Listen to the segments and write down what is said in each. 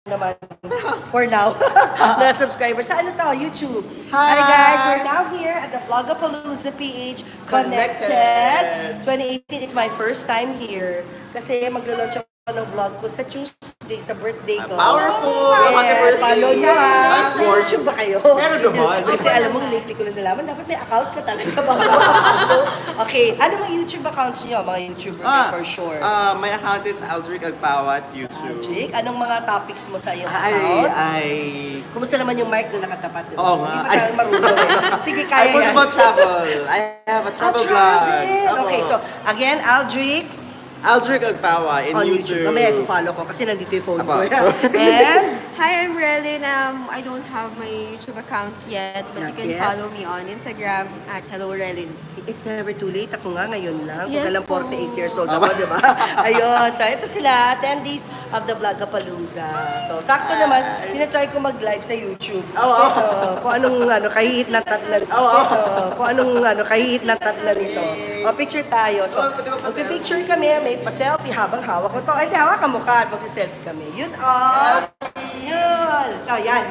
naman for now na subscribers sa ano to, YouTube. Hi! Guys, we're now here at the Blogapaloooza PH Connected. 2018 is my first time here kasi maglo-launch ako ng vlog ko sa Tuesday, sa birthday ko. Powerful! Happy Yes, birthday! follow nyo ha. Of course. YouTube ba kayo? Meron naman. Kasi alam mo, lately ko lang nalaman, dapat may account ka talaga. Okay, ano mga YouTube accounts nyo? Mga YouTuber kayo for sure. My account is Aldric Agpawa at YouTube. Jake, anong mga topics mo sa iyong account? Kumusta naman yung mic doon nakatapat? Oo nga. Hindi pa tayo marunong eh. Sige, I kaya post yan. about travel. I have a travel vlog. Okay, so again, Aldric Agpawa in on YouTube. YouTube. Mamaya i-follow ko kasi nandito yung phone ko. Apo. And Hi, I'm Relin. I don't have my YouTube account yet, but Not you can yet? follow me on Instagram at Hello Relin. it's never too late. Ako nga ngayon lang. Kung Yes alam po. 48 years old ako, di ba? Ayun. So, ito sila, attendees of the Blogapalooza. So, sakto naman, tinatry ko mag-live sa YouTube. Kung anong kahihit na tatnan. Kung anong kahihit na tatnan nito. O, picture tayo. So, magpipicture kami, may pa-selfie habang hawak ko to. Ay, di, hawak ka mukha at magsiselfie kami. Yun, yun. Ito, yan.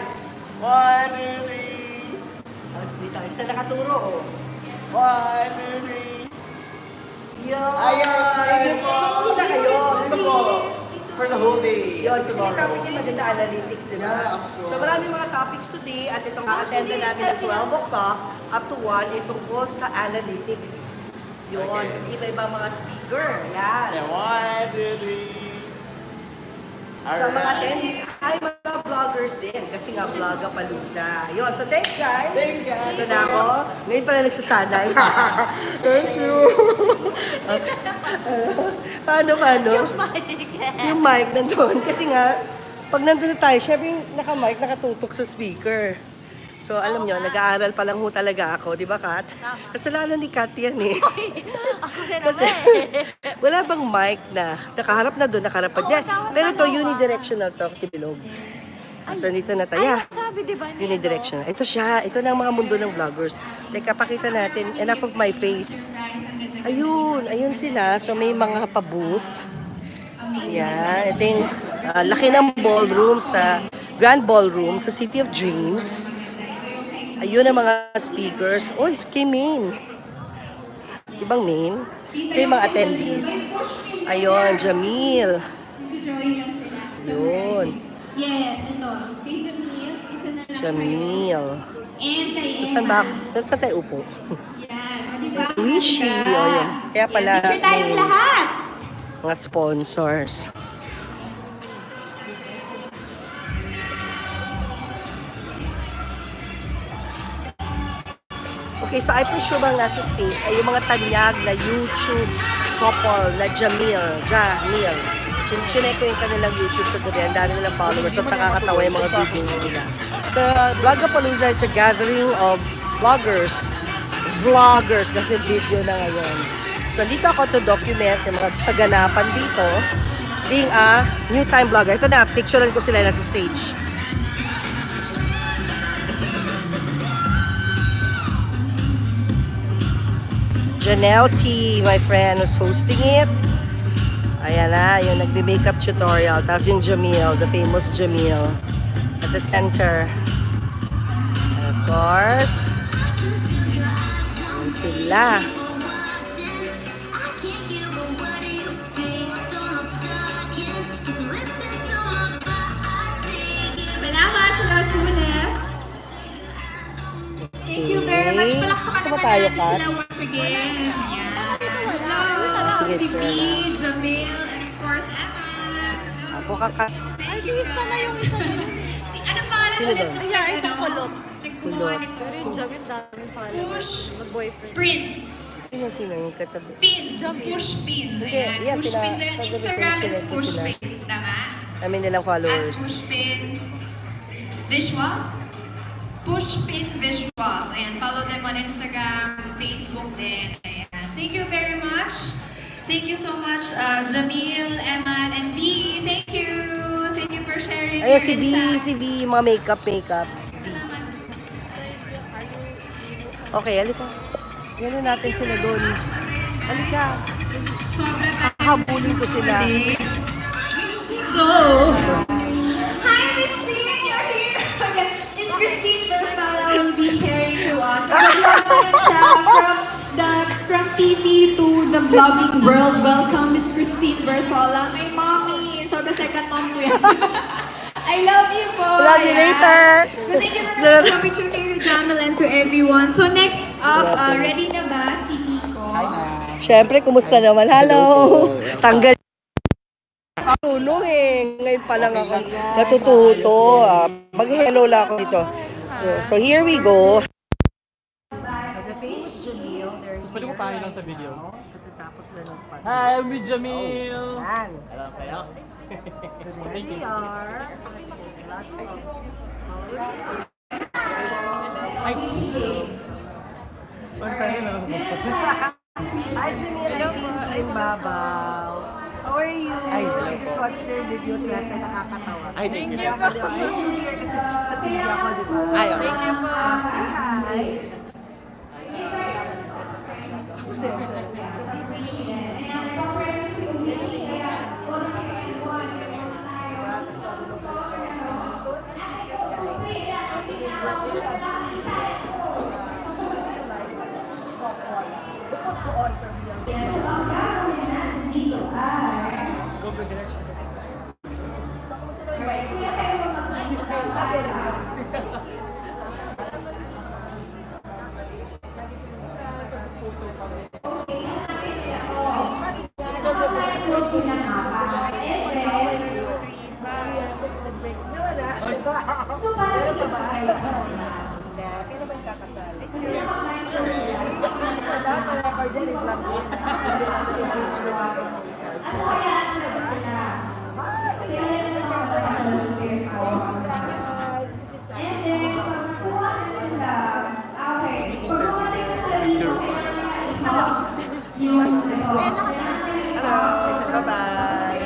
1, 2, 3. Tapos dito, isa nakaturo, oh. 1, 2, 3. Yun. Ayan! So, hindi na kayo. Ito po. For the whole day. Yun, kasi may topic yung maganda analytics, di ba? Yeah, of course. So maraming mga topics today at itong a-attend na namin at 12 o'clock up to 1 ay tungkol sa analytics. Yun, Okay. kasi iba-iba mga speaker. Yan. Yeah, 1, 2, 3. So mga attendees ay mga vloggers din kasi nga Blogapalooza. Yun, so thanks guys. Thanks, guys. Ito na ako. Ngayon pala nagsasanay. Thank you. Okay. Paano? Yung mic nandun. Kasi nga, pag nandun na tayo, syempre yung naka-mic, nakatutok sa speaker. So, alam nyo, nag-aaral pa lang ho talaga ako, di ba, Kat? Kasalanan ni Kat yan eh. Ako na Kasi, wala bang mic na nakaharap na doon, nakaharap pa dyan. Pero ito, unidirectional to kasi bilog. So, dito na tayo. Sabi, di ba? Unidirectional. Ito siya. Ito na ang mga mundo ng vloggers. Teka, pakita natin. Enough of my face. Ayun sila. So, may mga pa-booth. Yan. Ito yung laki ng ballroom sa Grand Ballroom sa City of Dreams. Ayun ang mga speakers. Uy, kay Main. Ibang Main. Ito yung mga attendees. Ayun, Jamil. Ayun. Yes, ito. Kay Jamil, isa na lang Jamil. And kay So, saan ba? Saan tayo upo? Yan. O, diba? Wishy. O, yun. Kaya pala, Picture tayong may lahat. mga sponsors. Okay, so I presume ang nasa stage ay yung mga tanyag na YouTube couple na Jamil. Chinek ko yung kanilang YouTube sa gabi. Ang dami nilang followers at nakakatawa yung mga videos nila. So, Blogapalooza is a gathering of vloggers kasi video na ngayon. So, dito ako to document yung mga kaganapan dito being a new time vlogger. Ito na, picturean ko sila nasa stage. Janelle T, my friend, was hosting it. Ayan na, yung nagbe-makeup tutorial. Tapos yung Jamil, the famous Jamil, at the center. And of course, yun sila. Salamat sa lahat ulit. Thank you very much. Okay. Palakpakan Ano ba naman tayo, natin Kat? sila once again. Ayan. Hello. Sige, Si B, Kat. Jamil, and of course, Emma. Ako kaka... Artista na yung isa. Anong pangalan Sino ulit? doon? Kaya itong kulot. Naggumawa nito. Pero yung Jamil daming followers. Mag-boyfriend. Print. Sino yung katabi? Pin. Push pin. Hindi, Ayan. yan, Push pin. pagdating Instagram is sila, push sila. pin. Tama? Kami nilang At followers. push pin visuals. Push pin visuals. Ayan. Follow them on Instagram, Facebook din. Ayan. Thank you very much. Thank you so much, Jamil, Emma, and V. Thank you. Thank you for sharing Ayun, your si insights. B, mga makeup. Salamat. Okay, halika. Gano'n natin sila doon. Halika. Sobra tayo. Habulin ko sila. So, hi vlogging world. Welcome, Miss Christine Bersola. My mommy. So, the second mom ko yan. I love you po. Love you later. So, thank you very much for picture kay Jamel and to everyone. So, next up, ready na ba si Pico? Siyempre, kumusta naman? Hello! Tanggal. Tulong eh. Ngayon pa lang ako natututo. Mag-hello lang ako dito. So here we go. So the famous Jamil, they're here. Pwede mo tayo lang sa video. Katatapos na ng spot. Hi, I'm with Jamil. Yan. Hello sa'yo. So there they are. Lots of followers. Ay! Sana na. Hi Jamil, I'm Tintin Babaw. How are you? I just watched your videos last night, nakakatawa. Ay, thank you. I'm new here kasi sa TV ako, di ba? Ay, So, thank you po. Say hi. So these are so it's a secret, guys. This is what this real life couple. Bukod doon sa real Go for direction. So, kumusta naman yung bike? Kailan ba yung kakasal? Dapat pa-record yan, i-vlog mo yan. Hindi namin engagement ako ng isa. Engage na ba? Thank you guys. This is Christine Babos. Hello. Bye-bye.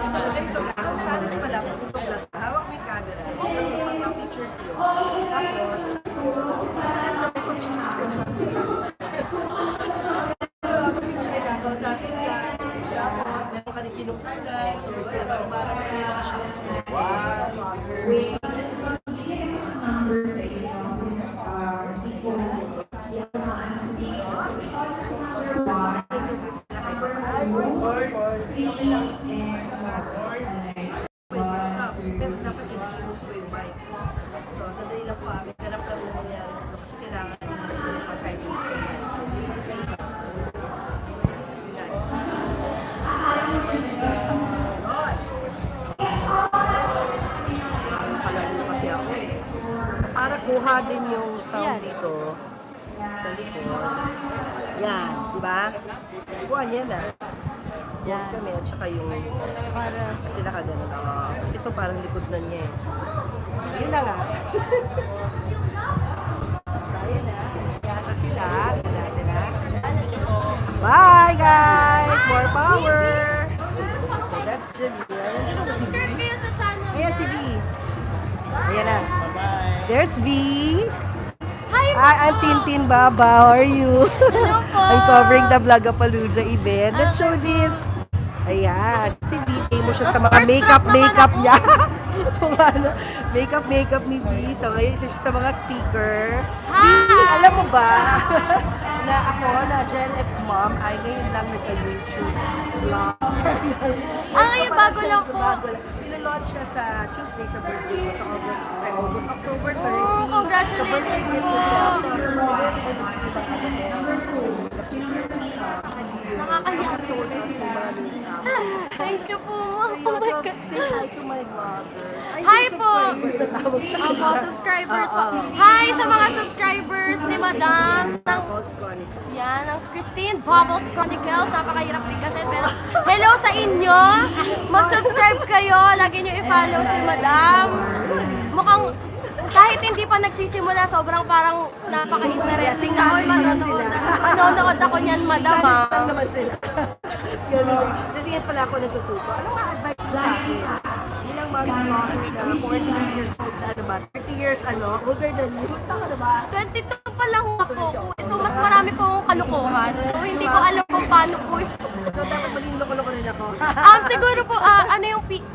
Mom, ganito lang, ang challenge pala po, itong lang, hawak mo yung camera, tapos magpapapictures yun. Tapos, hinahap sa mga pictures yun. Picture na ako, sabi ka, tapos meron ka rin kinukunan, so wala, parang may mga shots mo. Pwede stop. Pero dapat i-remove ko yung mic. So, sandali lang po kami. Hanap lang na nangyari dito kasi kailangan yung pa-side list ng mic. Yan. So, yun. Napalalo kasi ako eh. So, para kuha din yung sound dito sa likod. Yan, di ba? Kuha niya na. Yan kami at saka yung kasi nakaganon ako. Kasi ito parang likod na niya eh. So yun na nga. So yun na. Yata sila. Tila. Bye guys! More power! So that's Jamil. Nandito si V. Ayan si V. Ayan na. There's V. Hi, I'm Tintin Baba. How are you? Hello po. I'm covering the Blogapaloooza event. Let's show this. Ayan. Si B, mo siya sa mga makeup niya. Kung ano, makeup ni B. So ngayon isa siya sa mga speaker. B, alam mo ba na ako, na Gen X mom, ay ngayon lang nagka-YouTube vlog channel. Ay, bago lang po. Bago lang. Ilo-launch siya sa Tuesday sa birthday ko sa October 30. Congratulations. So birthday gift ko siya. So, pinag-ibig ko yung mga Nakakahiya. Sold out yung mga makeup. Thank you po, ma'am. So yun, Oh my so God. say hi to my vloggers. Ay, Hi yung po. subscribers sa tawag sa Opo, kanila. subscribers po. Oo. Hi sa mga subscribers ni Madam. Tapos, Chronicles. Yan, ang Christine Bubbles Chronicles. Napakahirap bigkasin. Pero hello sa inyo. Mag-subscribe kayo. Lagi nyo i-follow si Madam. Mukhang kahit hindi pa nagsisimula, sobrang parang napaka-interesting na ako. Excited pa lang Manonood sila. manonood ako niyan, Madam. Excited ah. lang naman sila. Ganun eh. Kasi yan pala ako natututo. Anong ma-advise mo sa akin? Bilang mag-vlogger na 48 years old na ano ba? 30 years older than you. Tama na ba? 22 pa lang ako. So, mas marami po akong kalukuhan. So, hindi ko alam kung paano po yun. So, dapat maging loko-loko rin ako. Siguro po,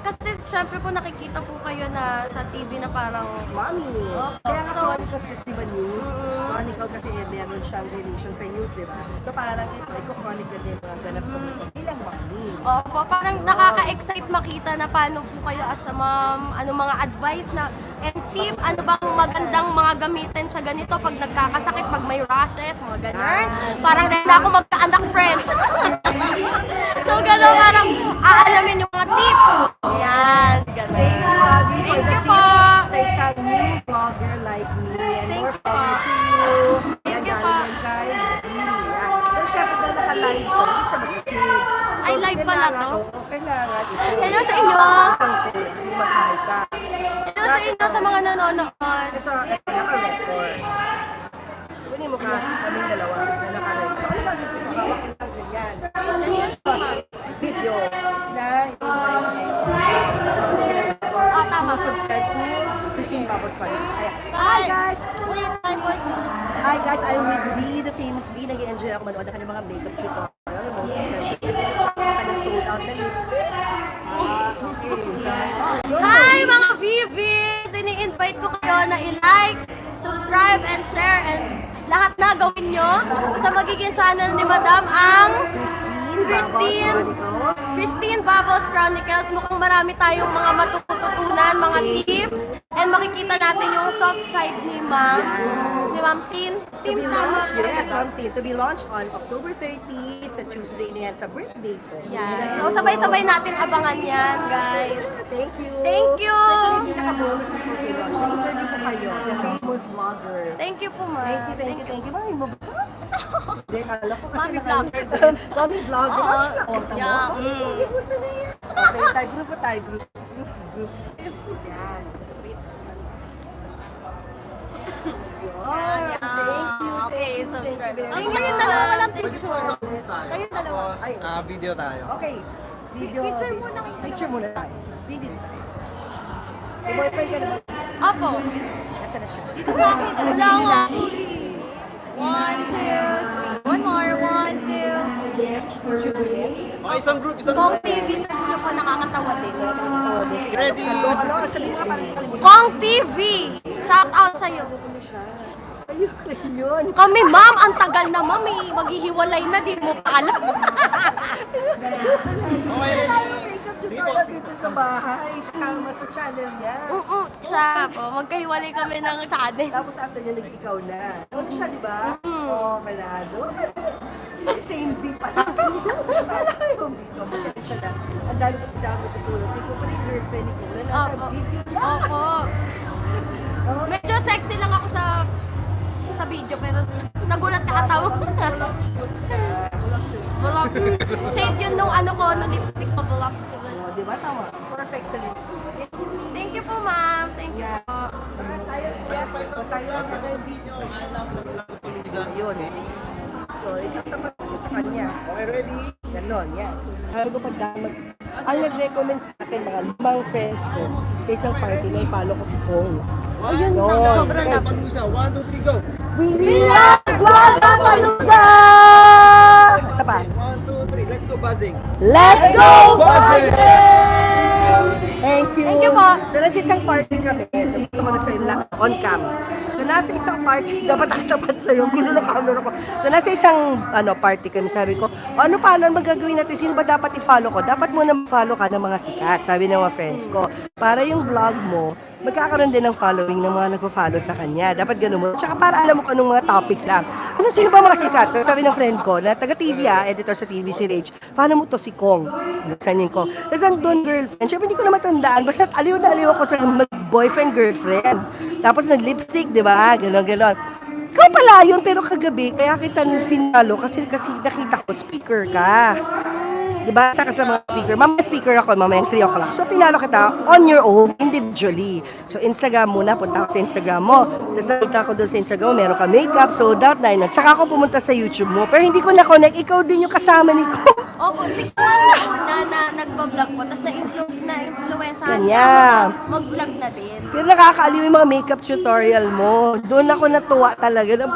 kasi syempre po nakikita po kayo na sa TV na parang, Mami. Opo. Kaya nga So, Chronicles kasi diba news? Chronicle kasi meron siyang relation sa news, diba? So parang ito, chronicle din mga ganap sa mundo bilang mami. opo, parang nakaka-excite makita na paano po kayo as a mom, ano mga advice na, and tip, ano bang magandang mga gamitin sa ganito pag nagkakasakit, pag may rashes, mga ganyan. Parang na ako magka-anak friend. So gano'n, parang aalamin yung mga tips. Yes, gano'n. Thank you, Abby, for Thank the you po. tips sa isang new vlogger like me. And Thank more you power po. to you. Thank you Yan, po. galing yan kay Abby. Pero syempre dahil naka-live ko, hindi siya masasave. Ay, live pala to? Kailangan ito. Hello sa inyo. Isang phone, kasi mag-hi ka. Hello sa inyo sa mga nanonood. Ito, naka-record. Kunin mo ka, kaming dalawa na naka-record. So, ano ba dito? Hawak ko lang ganyan. Tapos, video na Tama. subscribe to Christine Babos Connected. Hi guys! Hi guys, I'm with V, the famous V. Nag-enjoy ako manood ng kanyang mga makeup tutorial. The most especially. Tsaka ang kanyang sold out na lipstick. Okay. Hi mga VVs! Ini-invite ko kayo na i-like, subscribe, and share, and lahat na gawin nyo sa magiging channel ni Madam ang Christine Babos Chronicles. Mukhang marami tayong mga matututunan, mga tips, and makikita natin yung soft side ni Ma'am. Ni Ma'am Tin. To be Tama. launched, yes, one thing. To be launched on October 30 sa Tuesday na yan, sa birthday ko. Yan. So sabay-sabay natin abangan yan, guys. Thank you. Thank you. So ito yung pinaka-bonus before kay launch. Na-interview ko kayo, the famous vloggers. Thank you po, Ma'am. Thank you. Mami mo ba? Hindi, kala ko kasi Mami Mami vlogger. Oo. Oo, tama. Yeah, Hindi mo sa na yan. Okay, tayo group pa tayo. Group. Yan. Okay, Thank you very Ay, much. ngayon dalawa walang picture. Kayong dalawa. Ay, Video tayo. okay. Video. Picture muna kayo. Picture muna tayo. Video tayo. May boyfriend ka naman. Opo. Nasaan na siya? Dito sa akin. Wala nga. One, two, three. One more. One, two. Yes. YouTube mo din. Okay, isang group. Kong TV sa inyo po nakakatawa din. Nakakatawa din. Sige, Ready? Ano? Sabihin mo nga parang kalimutan. Kong TV! Shout out sa'yo. Ano siya? Ayun, yun. Kami, ma'am, ang tagal na, ma'am, eh. Maghihiwalay na, di mo pa alam. Okay, ready? Makeup tutorial dito sa bahay. Kasama sa channel niya. Siya po. Magkahiwalay kami ng channel. Tapos after niya, nag-ikaw na. Ano siya, di ba? Oo, kalado. Same thing pala. Pala yung video. Masensya na. Ang dami ko tutulong. So, ikaw pala yung girlfriend ni Kuna. Nasa Opo. video niya. Opo. Oh, Medyo sexy lang ako sa video, pero nagulat ka ataw. Walang choose ka. Walang choose. Bulak. Shade yun nung ano ko, nung lipstick ko, bulak. Oh, di ba? Tama. Perfect sa lipstick. Thank you po, ma'am. Thank you. Yeah. Saan tayo? Tayo na yung video. Ayun. So, itatapat ko sa kanya. Okay, ready? Ganon, yan. Sabi ko pag ang nag-recommend sa akin, mga limang friends ko, sa isang party na i-follow ko si Kong. Ayun, sobrang Blogapaloooza. 1, 2, 3, go! We love Blogapaloooza! Isa pa. 1, 2, 3, let's go buzzing! Let's go, buzzing! Thank you. Thank you po. So, nasa isang party kami. Nagpunta ko na sa on cam. So, nasa isang party, dapat nakatapat sa'yo. Gulo na camera ko. So, nasa isang party kami. Sabi ko, ano paano magagawin natin? Sino ba dapat i-follow ko? Dapat muna follow ka ng mga sikat. Sabi ng mga friends ko. Para yung vlog mo, magkakaroon din ng following ng mga nagpo-follow sa kanya. Dapat ganun mo. Tsaka para alam mo kung anong mga topics lang. Ano, sino ba mga sikat? Tapos sabi ng friend ko, na taga-TV editor sa TV si Rage, paano mo to si Kong? Sanin ko. Tapos andun girlfriend. Siyempre hindi ko na matandaan. Basta aliw na aliw ako sa boyfriend girlfriend. Tapos nag-lipstick, di ba? Ganon. Ikaw pala yun, pero kagabi, kaya kita pinalo kasi nakita ko, speaker ka. Ibasa ka sa mga speaker. Mamaya speaker ako, mamaya 3 o'clock. So, pinalo kita on your own, individually. So, Instagram muna, punta ako sa Instagram mo. Tapos nakita ko doon sa Instagram mo, meron ka makeup, sold out na. Tsaka ako pumunta sa YouTube mo. Pero hindi ko na-connect, ikaw din yung kasama ni ko. Opo, si Kuwan na una na nagpa-vlog po, tapos na-influencehan Kanya. siya mag-vlog na din. Pero nakakaaliw yung mga makeup tutorial mo. Doon ako natuwa talaga. Ay,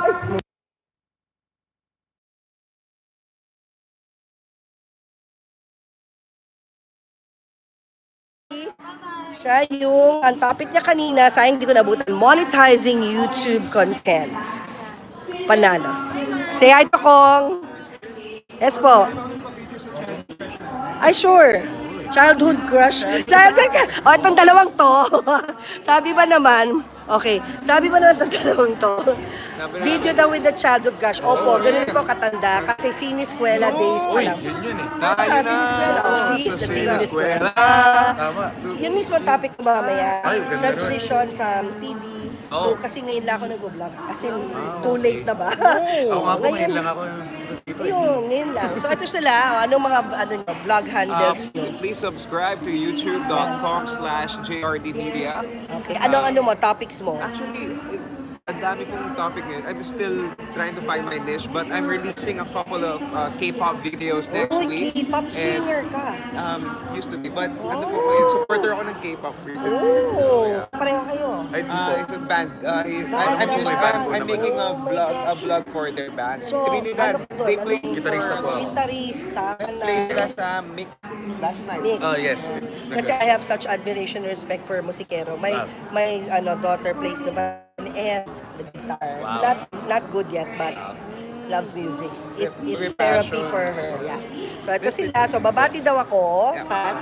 siya yung, ang topic niya kanina, sayang di ko nabutan, monetizing YouTube content. Panalo. Say hi to Kong. Yes po. Ay, sure. Childhood crush. Childhood crush. O, itong dalawang to. Sabi ba naman, okay, sabi ba naman itong dalawang to? Video daw with the childhood crush. Opo, ganun ko katanda. Kasi siniskwela days pa lang. Yun eh. Siniskwela. Sa siniskwela. Tama. Yun mismo ang topic ko mamaya. Ay, ganda nun. Transition from TV. Oh. Kasi ngayon lang ako nag-vlog. As in, too late na ba? Ako nga po, ngayon lang ako dito. Yun, ngayon lang. So, ito sila. Anong mga vlog handles nyo? Please subscribe to youtube.com/jrdmedia. Okay. Ano mo? Topics mo? Actually, ang dami pong topic ngayon. I'm still trying to find my niche, but I'm releasing a couple of K-pop videos next Uy, week. K-pop singer ka. Used to be, but ano po, supporter ako ng K-pop recently. Oh, pareho kayo. Ay, dito. It's a band. band po I'm naman. making a vlog for their band. So, Trinidad, ano they doon? played Gitarista po ako. Gitarista ka na. played sila sa Mix last night. Mix. Oh, yes. Kasi I have such admiration and respect for musikero. My daughter plays the violin and the guitar. Wow. Not good yet, but loves music. It's With therapy passion. for her. Yeah. So ito sila. So babati daw ako. Kat.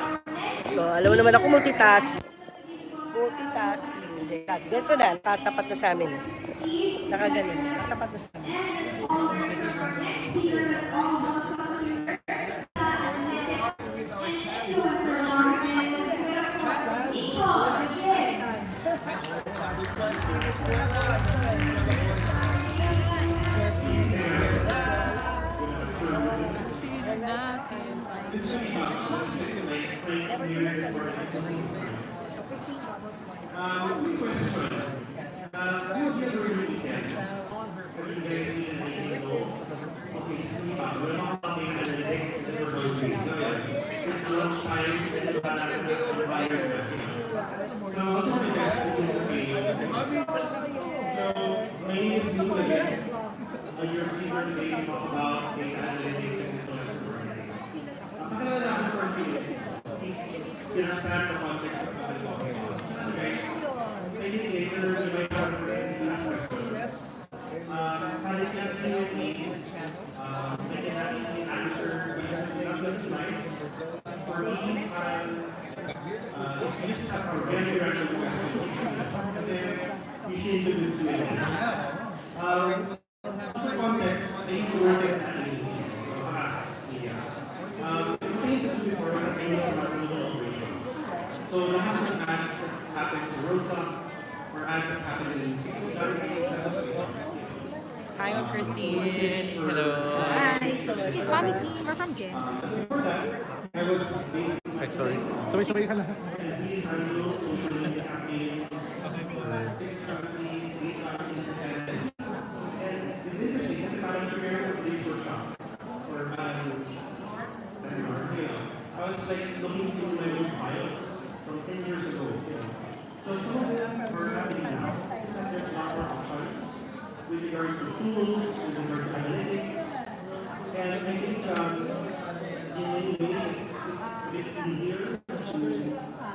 So alam mo naman ako multitasking. Ganito na. Tatapat na sa amin. Nakaganon. Tatapat na sa amin. Hi, I'm Christine. Hello. Mommy team, we're from Gen. Ay, sorry. Sabay-sabay ka lang.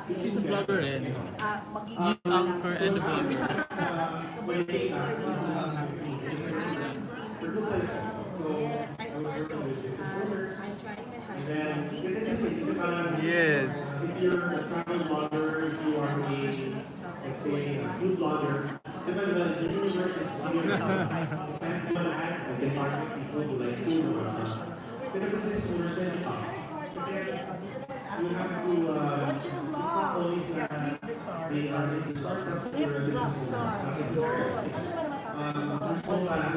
He's a vlogger and anchor and vlogger. Yes. Like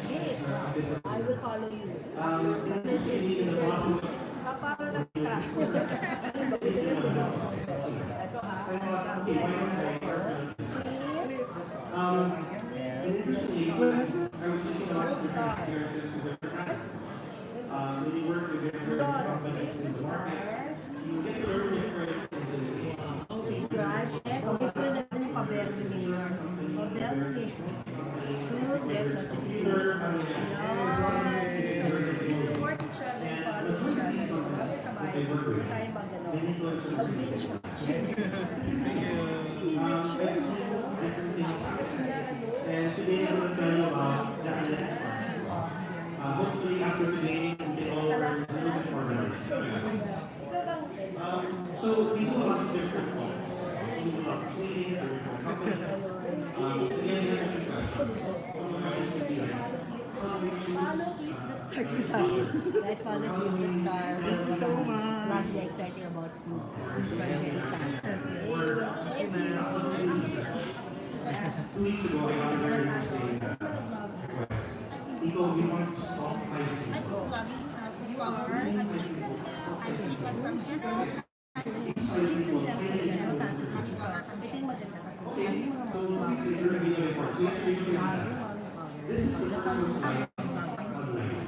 this. I will follow you. Like this. Papalo na kita. Ito ha. Subscribe. Okay ko rin natin yung paberte niya. Paberte. Good notification. Please support each other and follow each other. Kami sabay. Huwag tayo mag-ano. Mag-binge watching. Make sure. Kasi nga ano. And today I will tell you about the agenda. Hopefully after today, we all learn to move forward. So we do a lot of different forms. We do a lot of cleaning, Follow Cliff the Star ko sa akin. Guys, follow Cliff the Star. Thank you so much. Love you exciting about food. It's my Jenny Santos. Thank you. 2 weeks ago, I got a very interesting request. Ito, we want to stop fighting. Chicks and Santos City. Santos City. So, ito yung maganda kasi. This is the time of my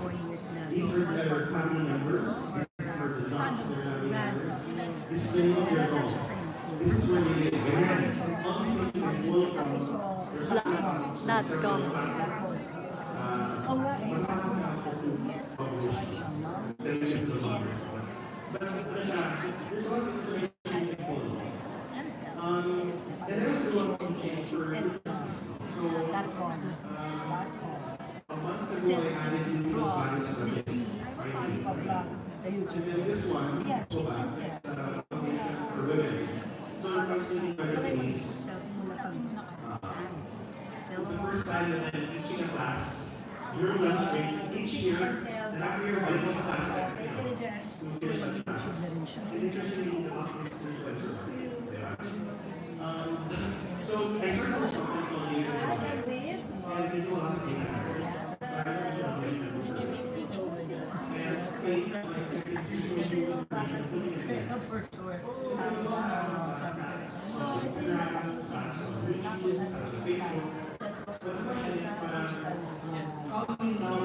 4 years na. these are their family members. This is for the dogs. This is the Nasa siya sa YouTube. This is where they live. Blog.com. Oo nga eh. Dot.com. Blog sa YouTube. Yeah, chicks and tell. First time that I'm teaching a class during lunch break each year, and after your Bible class, Pwede na dyan. YouTube na rin siya. so I heard of something called data Wait. and we do a lot of data. Ito yung batang sinisaya for sure. Sabi ko. So, ito yung nasa YouTube. Tapos ano siya. Ako, na 40 years old.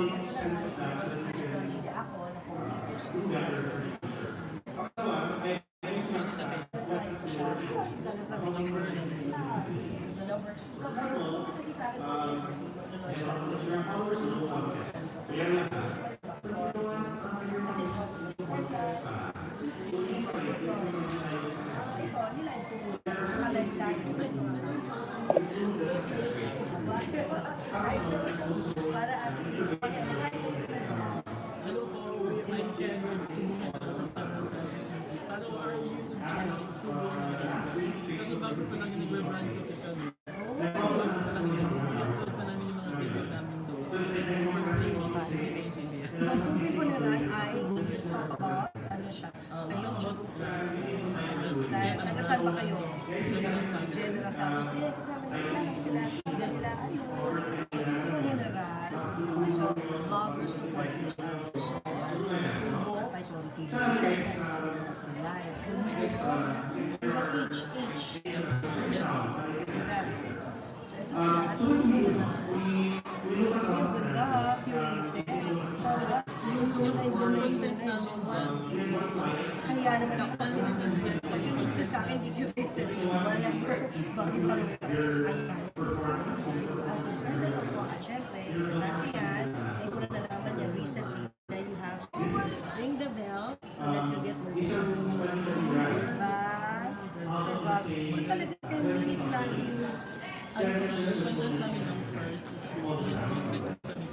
So, kayo, ito sa akin, ito, nilang magaling tayo. Para as is, Hello po, I'm Ken. Follow our YouTube channel, Studio Kasi bago pa lang nag-brand kasi kami. Bago pa lang i-upload pa namin yung mga video namin doon. So, kung po nila ay ano siya, sa YouTube. Taga-saan ba kayo? General Santos. Nila kasama nila sila. Sila ayun. So, general. So, vloggers support each other. So, ay, sorry, TV. Live. But each. So, ito sila. Yung ganda, curated. Kaya naman ako. Pinili ko sa akin, di curated. Whatever. Subscribe na po. At syempre, dati yan, ay ko na nalaman niya recently that you have ring the bell so that you get notified. So talaga 10 minutes lagi yung Content namin ng first is context kami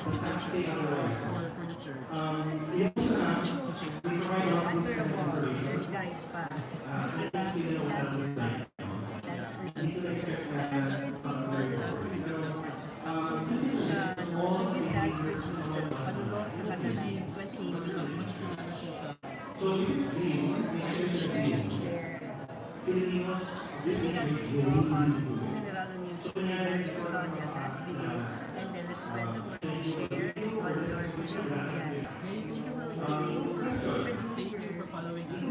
for sa recover for the church. admirable. Search guys pa. That's for Jesus. So this is Living Dance for Jesus. Panulong sa kanalan. 2018. Share and share. Filipinos, this is General on YouTube. Let's put on your dance videos and then let's spread the word and share on your social media. Thank you for following us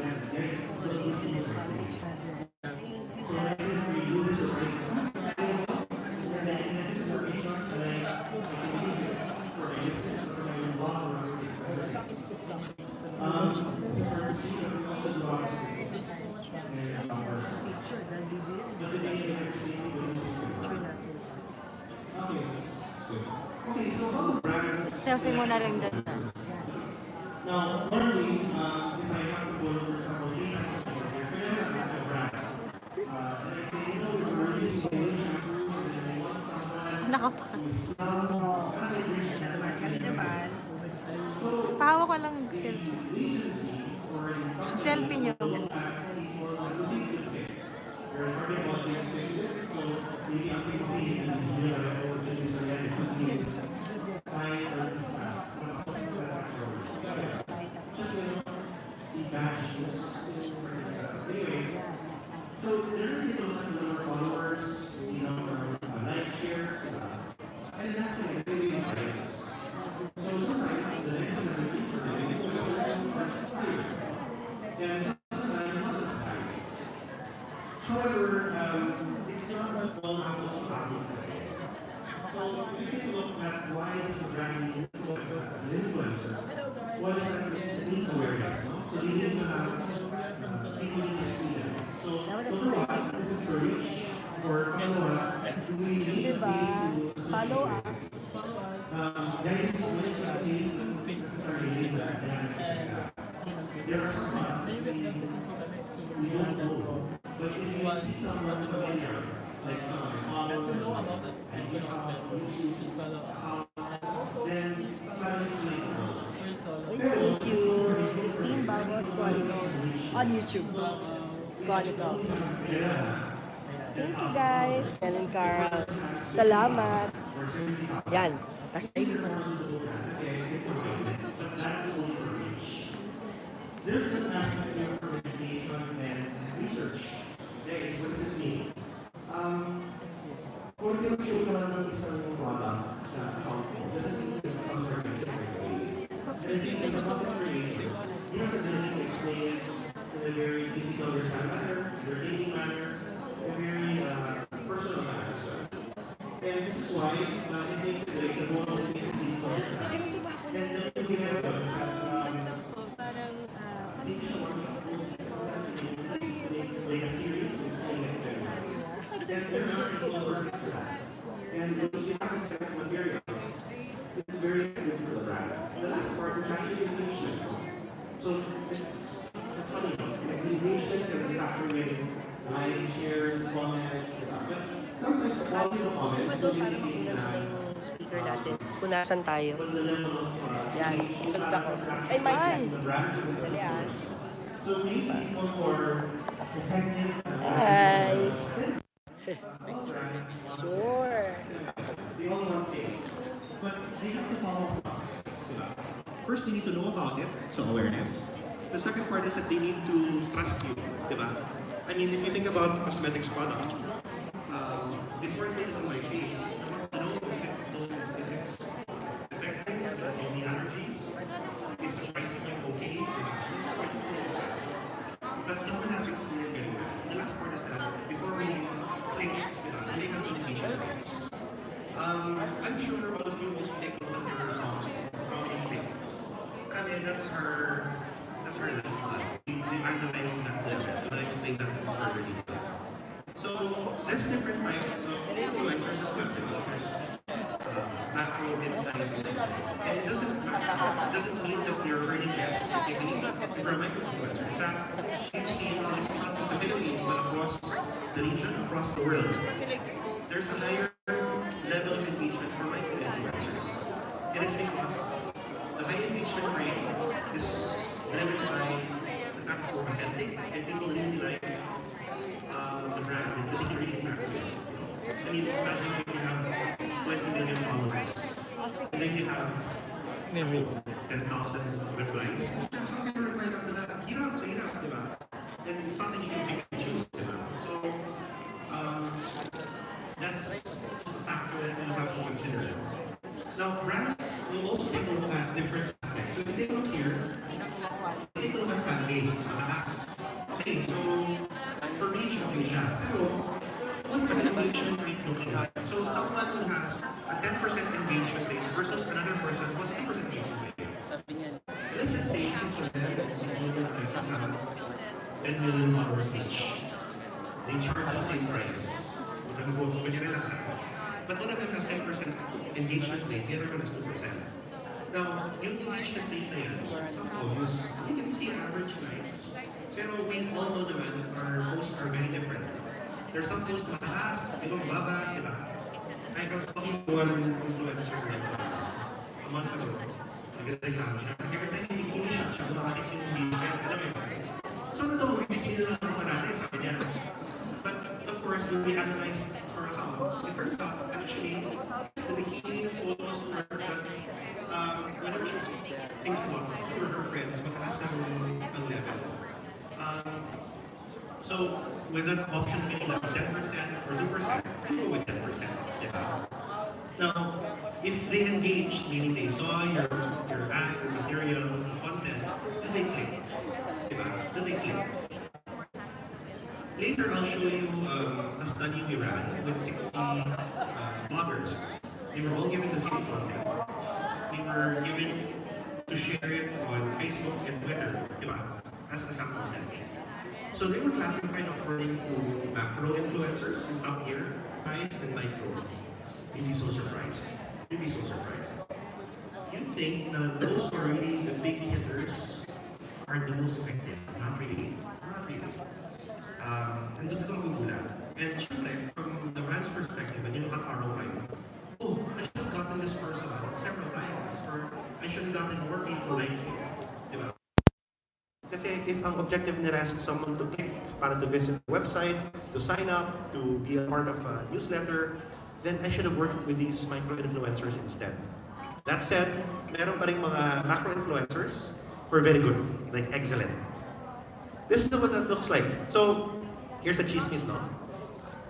and please Let's follow each other. Picture na video. Picture natin. Okay, so how the brands Selfie mo na rin doon. now normally if I have to go for example three times a quarter, kaya lang a brand. And I say, you know, we're already so shampoo and then I want someone Nakapa. Kami naman, Pahawa ko lang selfie. Selfie niyo. So there really don't have a lot of followers, you know, like shares, and that's like really nice. So sometimes the next time we reach for it, and sometimes not this time. However, it's not all apples to apples. So if you take a look at why is a brand an influencer, what is that? It needs awareness. No? So you need to have people need to see them. So this is for reach or we need a place to follow up. guys, when it's a place to start relating that there are some products we don't know. But if you see someone familiar, like someone to know about us and you know us better. Just follow us. And also, then please follow parang us like, first follow. Thank you, Christine Bagos Chronicles on YouTube. Chronicles. Thank you guys, Ken and Carl. Salamat. Yan. Tapos tayo. there's an aspect of education and research. Guys, what does this mean? Kung yung-show ka lang ng isang product sa account, doesn't mean that the customer gets it right away. And I think there's something related. You have the ability to explain it in a very easy to understand manner, entertaining manner, a very personal manner as well. And this is why it makes it like the one of the things easy to understand. And then yung ginagawa is that hindi siya like a series explaining it very well. And there are people working for that. And those kind of materials is very good for the brand. The last part is actually engagement. So it's funny, like the engagement can be factored in like shares, comments, but sometimes the quality of the comments will indicate Yung speaker natin. Kung nasan tayo. the level of Yan. Sunod ako. Ay, mic yan. the brand. Dali ah. So make people more effective. Hi. All brands, Sure. they all want sales, but they have to follow process. First, they need to know about it, so awareness. The second part is that they need to trust you, diba? I mean, if you think about a cosmetics product, before I put it on my face, I want to know if it's effective, if there are any allergies, is the pricing okay, diba? These are questions we need to ask. But someone has to explain it very well. The last part is that before we click, diba, they have indication rates. I'm sure all of you also take a look at your songs from your clinics. Kami, that's her life. We analyze that level. I'll explain that further later. So there's different types of influencers as well. There's macro, mid-size, and it doesn't mean that you're earning less if you're a micro-influencer. In fact, we've seen this is not just the Philippines, but across the region, across the world, there's a higher level of engagement for micro-influencers. And it's because the high engagement rate is driven by the fact it's more authentic and people really like the brand and they can really interact with it. I mean, imagine if you have 20 million followers and then you have 10,000 replies. How can you reply after that? Hirap, diba? And siya. Pero, what is the engagement rate looking like? So someone who has a 10% engagement rate versus another person who has 8% engagement rate. Let's just say si Soledad and si Julia have 10 million followers each. They charge the same price. But one of them has 10% engagement rate, the other one has 2%. Now, yung engagement rate na yan, some obvious, you can see average likes. Pero we all know naman that our posts are very different. There's some posts mataas, ibang mababa, di ba? I was talking to one influencer like a month ago. Nagreklamo siya. Every time hindi fully shot siya, dumakit yung engagement. Alam mo yun? So, ito, bibigyan nila lang naman natin, sabi niya. But, of course, when we analyzed her account, it turns out, actually, the bikini photos were, whenever she thinks about her friends, mataas na ang level. So, with an option fee of 10% or 2%, you go with 10%. Yeah. Now, if they engage, meaning they saw your ad, your material, content, do they click? Diba? Do they click? Later, I'll show you a study we ran with 60 bloggers. They were all given the same content. They were given to share it on Facebook and Twitter, diba? As a sample set. So they were classified according to macro influencers, top tier, guys, and micro. You'd be so surprised. You'd be so surprised. You think that those who are really the big hitters are the most effective? Not really. Not really. And doon ka magugulat. And syempre, from the brand's perspective, when you look at ROI, oh, I should have gotten this person several times, or I should have gotten more people like him. Diba? Kasi if ang objective nila is someone to click para to visit the website, to sign up, to be a part of a newsletter, then I should have worked with these micro-influencers instead. That said, meron pa rin mga macro-influencers who are very good, like excellent. This is what that looks like. So, here's a chismis, no?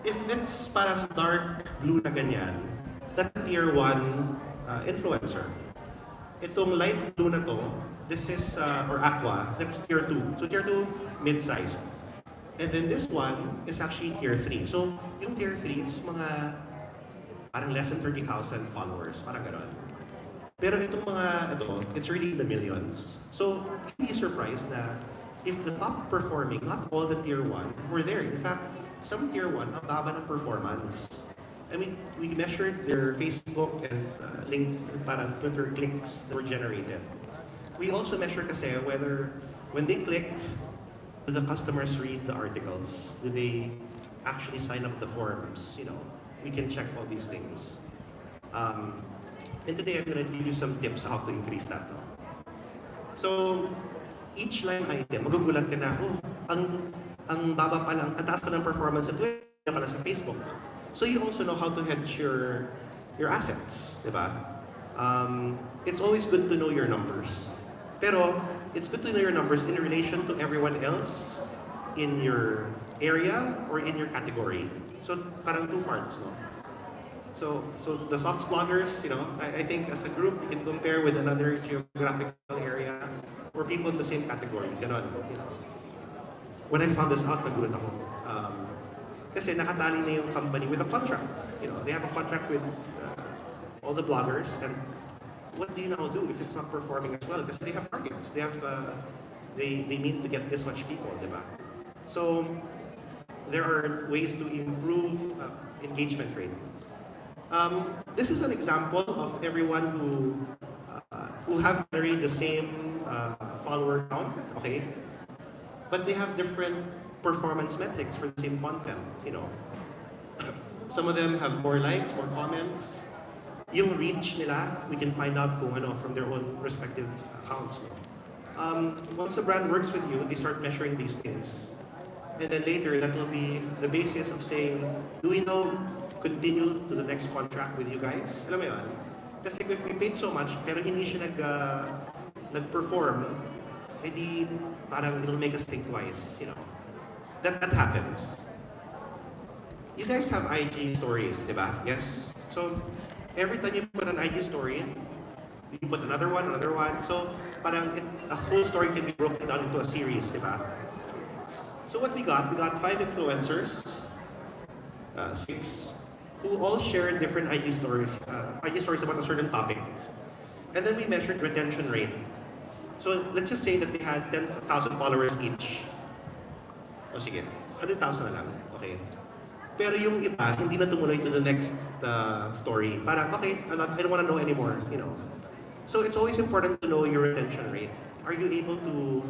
If it's parang dark blue na ganyan, that's a tier 1 influencer. Itong light blue na to, this is, or aqua, that's tier 2. So tier 2, mid-sized. And then this one is actually tier 3. So yung tier 3 is mga parang less than 30,000 followers, parang gano'n. Pero itong mga, it's really in the millions. So, you'd be surprised na if the top performing, not all the tier 1, were there. In fact, some tier 1, ang baba ng performance. I mean, we measured their Facebook and link, parang Twitter clicks that were generated. We also measure kasi whether, when they click, do the customers read the articles? Do they actually sign up the forms? You know, we can check all these things. And today I'm going to give you some tips on how to increase that. No? So, each line item, magugulat ka na, oh, ang baba pa lang, ang taas pa ng performance sa Twitter, pala sa Facebook. So you also know how to hedge your assets, di ba? It's always good to know your numbers. Pero, it's good to know your numbers in relation to everyone else in your area or in your category. So, parang two parts, no? So the socks bloggers, you know, I think as a group, you can compare with another geographical area or people in the same category. Ganon, you know. When I found this out, nagulat ako. Kasi nakatali na yung company with a contract. You know, they have a contract with all the bloggers, and what do you now do if it's not performing as well? Because they have targets. They have, they need to get this much people, diba? So there are ways to improve engagement rate. This is an example of everyone who have really the same follower count, okay? But they have different performance metrics for the same content, you know. Some of them have more likes, more comments. Yung reach nila, we can find out kung ano from their own respective accounts. No? Once a brand works with you, they start measuring these things. And then later, that will be the basis of saying, do we now continue to the next contract with you guys? Alam mo yun? Kasi if we paid so much, pero hindi siya nag-perform, edi parang it'll make us think twice, you know. That happens. You guys have IG stories, diba? Yes? So, every time you put an IG story, you put another one. So, parang a whole story can be broken down into a series, diba? So what we got 5 influencers 6, who all share different IG stories about a certain topic. And then we measured retention rate. So let's just say that they had 10,000 followers each. O sige, 100,000 na lang. Okay. Pero yung iba, hindi na tumuloy to the next story. Parang, okay, I don't want to know anymore, you know. So it's always important to know your retention rate. Are you able to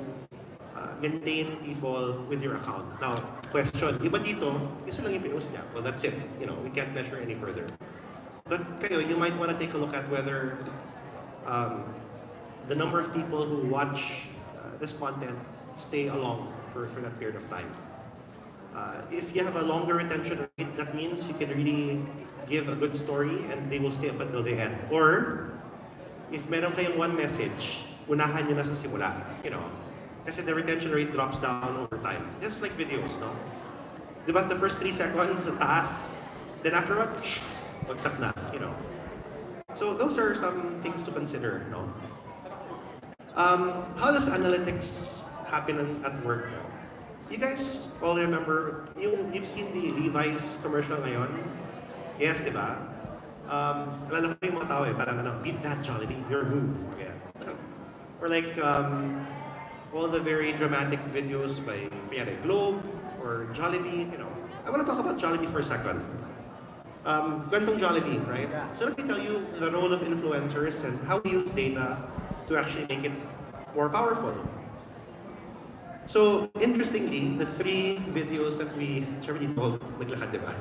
maintain people with your account? Now, question, iba dito, isa lang yung pinost niya. Well, that's it. You know, we can't measure any further. But kayo, you might want to take a look at whether the number of people who watch this content stay along for that period of time. If you have a longer retention rate, that means you can really give a good story and they will stay up until the end. Or, if meron kayong one message, unahan nyo na sa simula, you know. Kasi the retention rate drops down over time. Just like videos, no? Diba, the first 3 seconds sa taas, then after what, bagsak na, you know. So those are some things to consider, no? How does analytics happen at work? You guys all remember, you've seen the Levi's commercial ngayon? Yes, diba? Alala ko yung mga tao parang beat that Jollibee, your move. Yeah. Or like, all the very dramatic videos by Globe or Jollibee, you know. I want to talk about Jollibee for a second. Kwentong Jollibee, right? So let me tell you the role of influencers and how we use data to actually make it more powerful. So, interestingly, the 3 videos that we, syempre dito, naglakad, diba?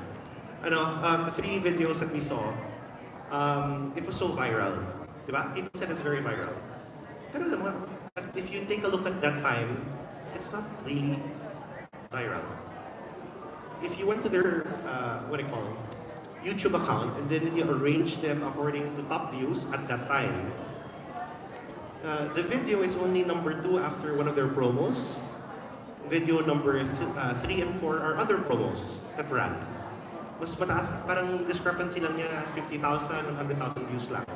The 3 videos that we saw, it was so viral. Diba? People said it's very viral. Pero alam mo, if you take a look at that time, it's not really viral. If you went to their, YouTube account, and then you arrange them according to top views at that time, the video is only number 2 after one of their promos. Video number 3 and 4 are other promos that ran. Mas mataas, parang discrepancy lang niya, 50,000 and 100,000 views lang.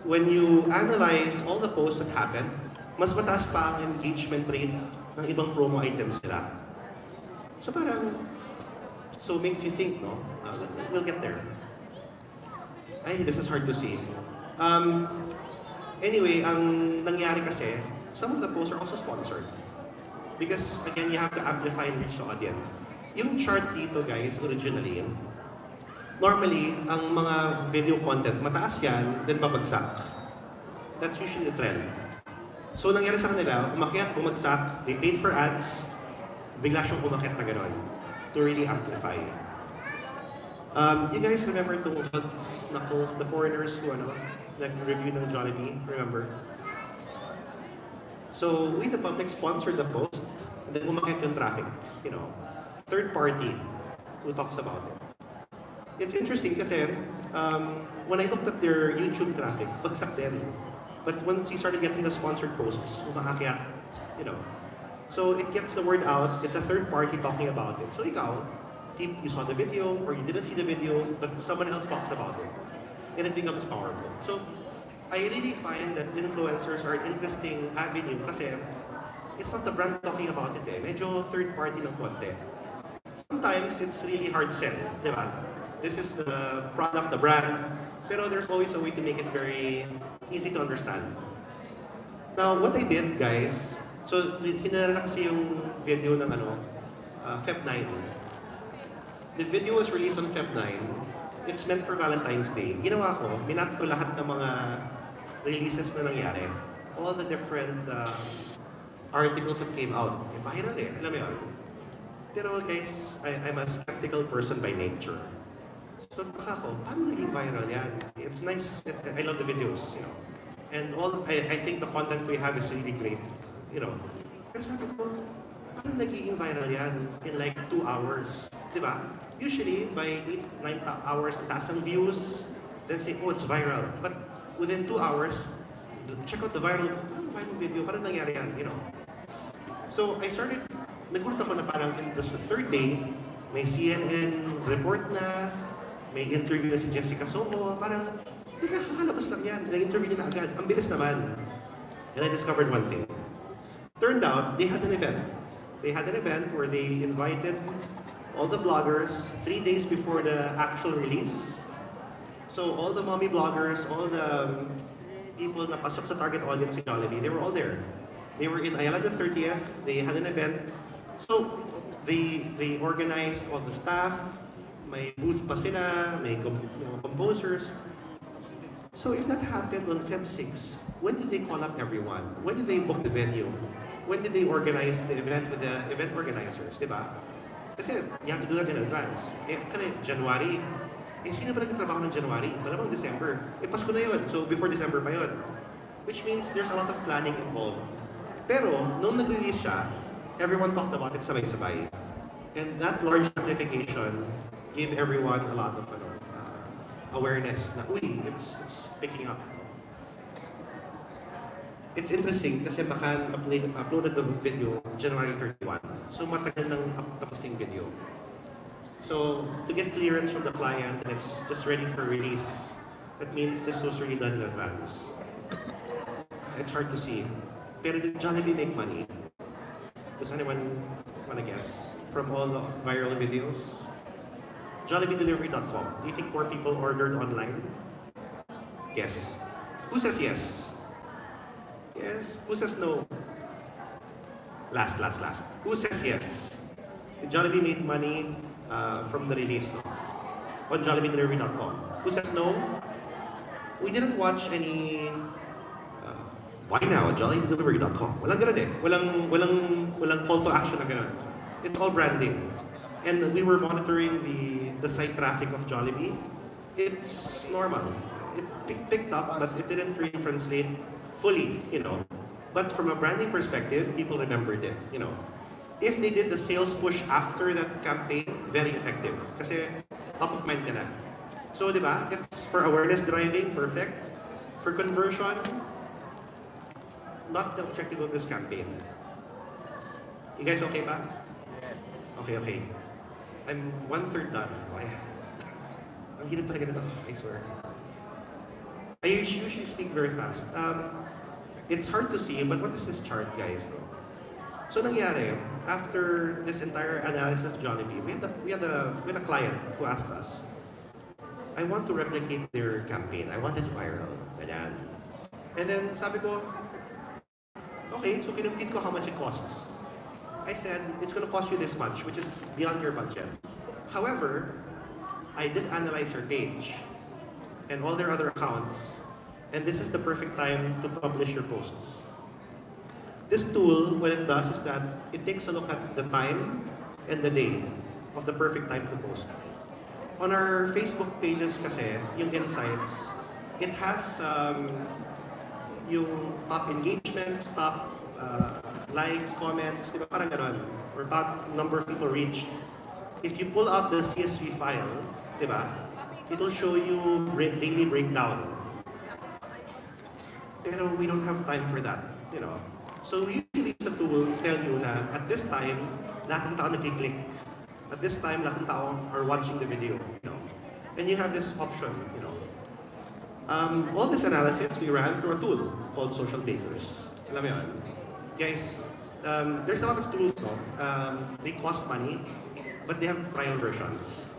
When you analyze all the posts that happened, mas mataas pa ang engagement rate ng ibang promo items nila. So parang, so makes you think, no? We'll get there. Ay, this is hard to see. Anyway, ang nangyari kasi, some of the posts are also sponsored. Because, again, you have to amplify and reach the audience. Yung chart dito, guys, originally, normally, ang mga video content, mataas yan, then babagsak. That's usually the trend. So, nangyari sa kanila, umakyat, bumagsak, they paid for ads, bigla siyang umakyat na gano'n to really amplify. You guys remember itong Hugs, Knuckles, the foreigners who nag-review ng Jollibee, remember? So, we the public sponsored the post, and then umakyat yung traffic, you know. Third party who talks about it. It's interesting kasi when I looked at their YouTube traffic, bagsak din. But once you started getting the sponsored posts, umaakyat, you know. So it gets the word out, it's a third party talking about it. So ikaw, you saw the video or you didn't see the video, but someone else talks about it. And it becomes powerful. So I really find that influencers are an interesting avenue kasi it's not the brand talking about it medyo third party ng konti. Sometimes it's really hard sell, di ba? This is the product, the brand, pero there's always a way to make it very easy to understand. Now, what I did, guys, so hinala kasi yung video ng Feb 9. The video was released on Feb 9. It's meant for Valentine's Day. Ginawa ko, minap ko lahat ng mga releases na nangyari. All the different articles that came out. Viral alam mo yun. Pero guys, I'm a skeptical person by nature. So baka ko, paano naging viral yan? It's nice, I love the videos, you know. And I think the content we have is really great, you know. Pero sabi ko, paano nagiging viral yan in like 2 hours? Diba? Usually, by 8-9 hours, ang taas ng views, then say, oh, it's viral. But within 2 hours, check out the viral video, parang nangyari yan, you know. So I started, nagulat ako na parang in the third day, may CNN report na, may interview na si Jessica Soho, parang, teka, kakalabas lang yan. Nag-interview niya na agad. Ang bilis naman. And I discovered one thing. Turned out, they had an event. They had an event where they invited all the bloggers 3 days before the actual release. So all the mommy bloggers, all the people na pasok sa target audience in Jollibee, they were all there. They were in Ayala the 30th, they had an event. So they organized all the staff, may booth pa sila, may composers. So if that happened on Feb 6, when did they call up everyone? When did they book the venue? When did they organize the event with the event organizers, di ba? Kasi you have to do that in advance. Eh, January. Eh, sino ba nagtatrabaho ng January? Malamang December. Eh, Pasko na yun. So, before December pa yun. Which means there's a lot of planning involved. Pero, nung nag-release siya, everyone talked about it sabay-sabay. And that large amplification gave everyone a lot of awareness na, uy, it's picking up. It's interesting kasi Bakan uploaded the video January 31. So, matagal nang tapos yung video. So, to get clearance from the client and it's just ready for release, that means this was really done in advance. It's hard to see. Pero did Jollibee make money? Does anyone want to guess? From all the viral videos? JollibeeDelivery.com. Do you think more people ordered online? Yes. Who says yes? Yes. Who says no? Last. Who says yes? Did Jollibee made money from the release on JollibeeDelivery.com? Who says no? We didn't watch any buy now at JollibeeDelivery.com. Walang ganun eh. Walang call to action na ganun. It's all branding. And we were monitoring the site traffic of Jollibee. It's normal. It picked up, but it didn't really translate fully, you know. But from a branding perspective, people remembered it, you know. If they did the sales push after that campaign, very effective. Kasi top of mind ka na. So, di ba? It's for awareness driving, perfect. For conversion, not the objective of this campaign. You guys okay pa? Okay. I'm 1/3 done. Okay. Ang hirap talaga na I swear. I usually speak very fast. It's hard to see, but what is this chart, guys? So nangyari, after this entire analysis of Jollibee, we had a client who asked us, I want to replicate their campaign. I want it viral. Ganyan. And then sabi ko, okay, so kinumpit ko how much it costs. I said, it's going to cost you this much, which is beyond your budget. However, I did analyze your page and all their other accounts, and this is the perfect time to publish your posts. This tool, what it does is that it takes a look at the time and the day of the perfect time to post. On our Facebook pages kasi, yung insights, it has yung top engagements, top likes, comments, di ba parang ganon, or top number of people reached. If you pull out the CSV file, di ba, it will show you daily breakdown. Pero we don't have time for that, you know. So we usually use a tool to tell you na at this time, lahat ng tao nag-click. At this time, lahat ng tao are watching the video, you know. And you have this option, you know. All this analysis we ran through a tool called Social Bakers. Alam mo yun? Guys, there's a lot of tools, no? They cost money, but they have trial versions.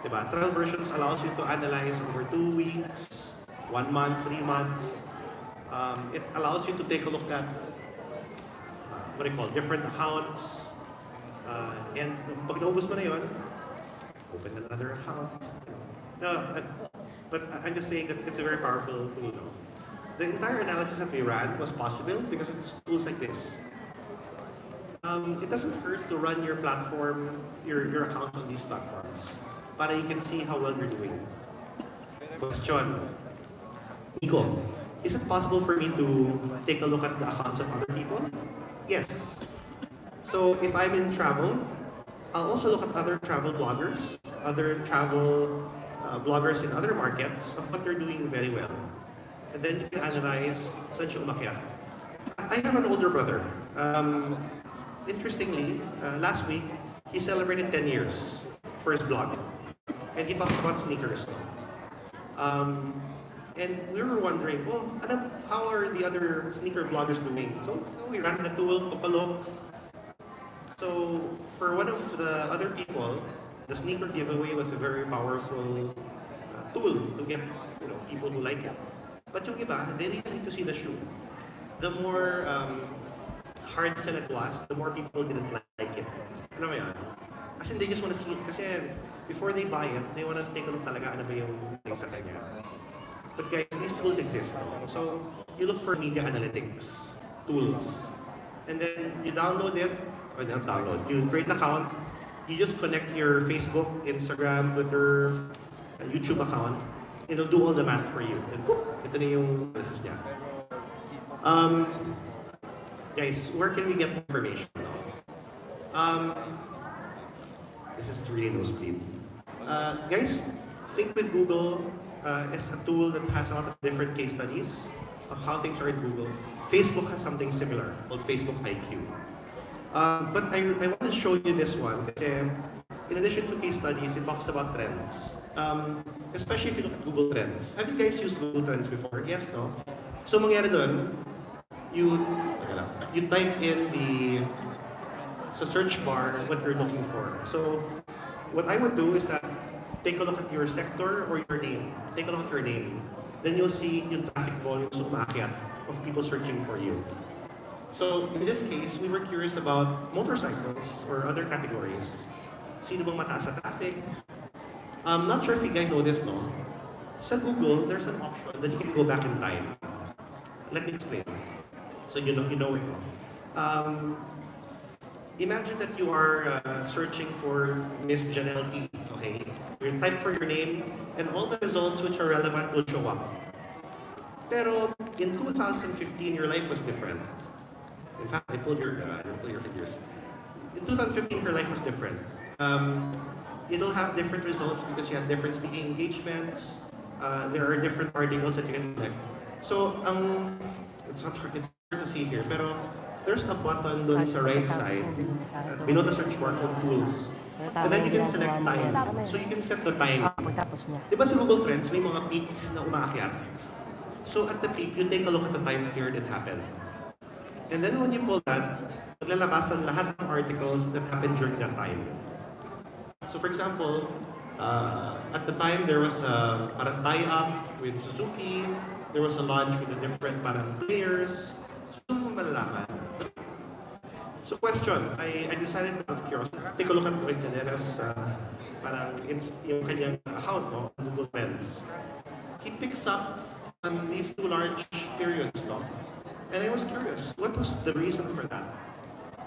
Diba? Trial versions allows you to analyze over 2 weeks, 1 month, 3 months. It allows you to take a look at what do you call different accounts. And pag naubos mo na yun, open another account. No, but I'm just saying that it's a very powerful tool. No? The entire analysis that we ran was possible because of tools like this. It doesn't hurt to run your platform, your account on these platforms, para you can see how well you're doing. Question. Nico, is it possible for me to take a look at the accounts of other people? Yes. So if I'm in travel, I'll also look at other travel bloggers, other travel bloggers in other markets of what they're doing very well. And then you can analyze saan siya umakyat. I have an older brother. Interestingly, last week, he celebrated 10 years for his blog. And he talks about sneakers. And we were wondering, well, how are the other sneaker bloggers doing? So we ran the tool, took a look. So for one of the other people, the sneaker giveaway was a very powerful tool to get people who like it. But yung iba, they really like to see the shoe. The more hard sell it was, the more people didn't like it. Ano ba yan? As in, they just want to see it. Kasi before they buy it, they want to take a look talaga ano ba yung like sa kanya. But guys, these tools exist. So, you look for media analytics tools. And then you download it, or not download, you create an account, you just connect your Facebook, Instagram, Twitter, YouTube account, it'll do all the math for you. Then, ito na yung analysis niya. Guys, where can we get information? This is really nosebleed. Guys, think with Google as a tool that has a lot of different case studies of how things are in Google. Facebook has something similar called Facebook IQ. But I want to show you this one kasi in addition to case studies, it talks about trends. Especially if you look at Google Trends. Have you guys used Google Trends before? Yes, no? So mangyari doon, you type in sa search bar what you're looking for. So what I would do is that take a look at your sector or your name. Take a look at your name. Then you'll see yung traffic volumes umakyat of people searching for you. So in this case, we were curious about motorcycles or other categories. Sino bang mataas sa traffic? I'm not sure if you guys know this, no? Sa Google, there's an option that you can go back in time. Let me explain. So you know it. Imagine that you are searching for Miss Janelle T. Okay, you type for your name, and all the results which are relevant will show up. Pero in 2015, your life was different. In fact, I pulled your figures. In 2015, your life was different. It'll have different results because you have different speaking engagements. There are different articles that you can collect. So, it's hard to see here, pero there's a button doon sa right side, below the search bar called Tools. And then you can select time. So you can set the time. Di ba sa Google Trends, may mga peak na umaakyat? So at the peak, you take a look at the time period it happened. And then when you pull that, maglalabasan lahat ng articles that happened during that time. So for example, at the time there was a parang tie-up with Suzuki, there was a launch with the different parang players. So doon mo malalaman. So question, I decided out of curiosity, take a look at Lloyd Cadena's parang yung kanyang account, no, Google Trends. He picks up on these two large periods, no? And I was curious, what was the reason for that?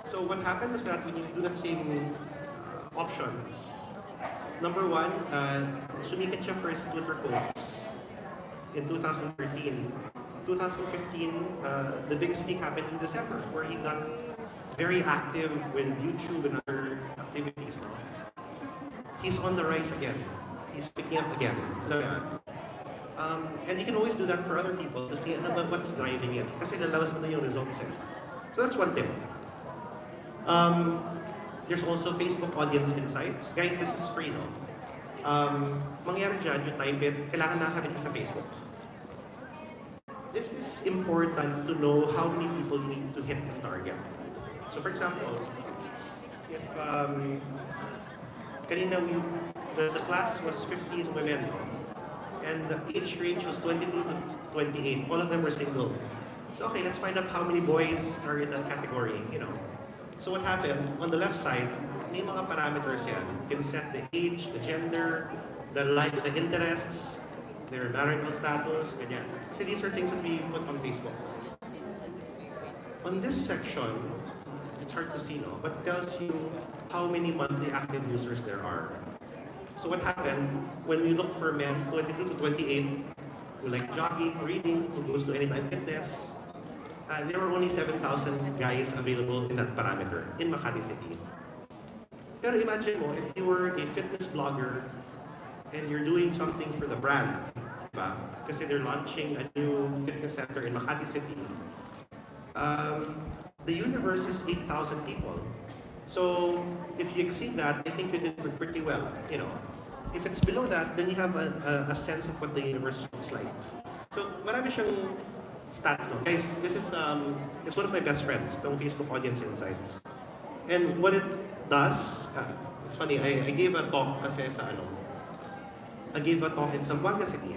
So what happened was that when you do that same option, number one, sumikat siya for his Twitter quotes in 2013. 2015, the biggest peak happened in December, where he got very active with YouTube and other activities. No? He's on the rise again. He's picking up again. And you can always do that for other people to see what's driving it. Kasi lalabas mo na yung results eh. So that's one tip. There's also Facebook Audience Insights. Guys, this is free, no? Mangyari dyan, you type it, kailangan nakakabit ka sa Facebook. This is important to know how many people you need to hit and target. So for example, if kanina the class was 15 women, no? And the age range was 22 to 28. All of them were single. So okay, let's find out how many boys are in that category, you know. So what happened, on the left side, may mga parameters yan. You can set the age, the gender, the interests, their marital status, ganyan. Kasi these are things that we put on Facebook. On this section, it's hard to see, no? But it tells you how many monthly active users there are. So what happened, when we look for men 22 to 28, who like jogging, reading, who goes to Anytime Fitness, there were only 7,000 guys available in that parameter in Makati City. Pero imagine mo, if you were a fitness blogger and you're doing something for the brand, diba? Kasi they're launching a new fitness center in Makati City. The universe is 8,000 people. So if you exceed that, I think you did pretty well, you know. If it's below that, then you have a sense of what the universe looks like. So marami siyang stats, no? Guys, this is it's one of my best friends, ng Facebook Audience Insights. And what it does, it's funny, I gave a talk kasi sa ano, I gave a talk in Zamboanga City,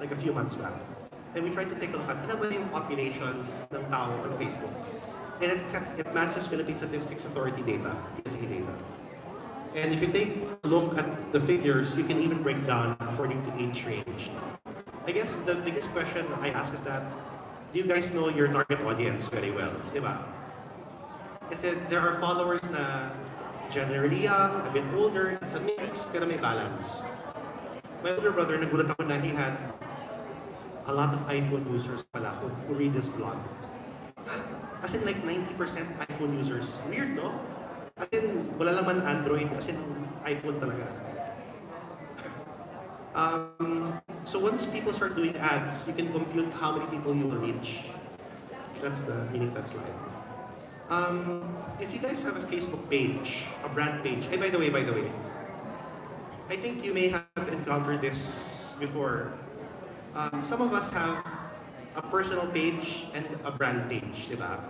like a few months back. And we tried to take a look at ano ba yung population ng tao on Facebook. And it matches Philippine Statistics Authority data, PSA data. And if you take a look at the figures, you can even break down according to age range. I guess the biggest question I ask is that, do you guys know your target audience very well? Diba? Kasi there are followers na generally young, a bit older, it's a mix, pero may balance. My older brother, nagulat ako na he had a lot of iPhone users pala who read this blog. As in like 90% iPhone users. Weird, no? As in, wala lang man Android, as in iPhone talaga. So once people start doing ads, you can compute how many people you will reach. That's the meaning of that slide. If you guys have a Facebook page, a brand page, hey, by the way, I think you may have encountered this before. Some of us have a personal page and a brand page, di ba?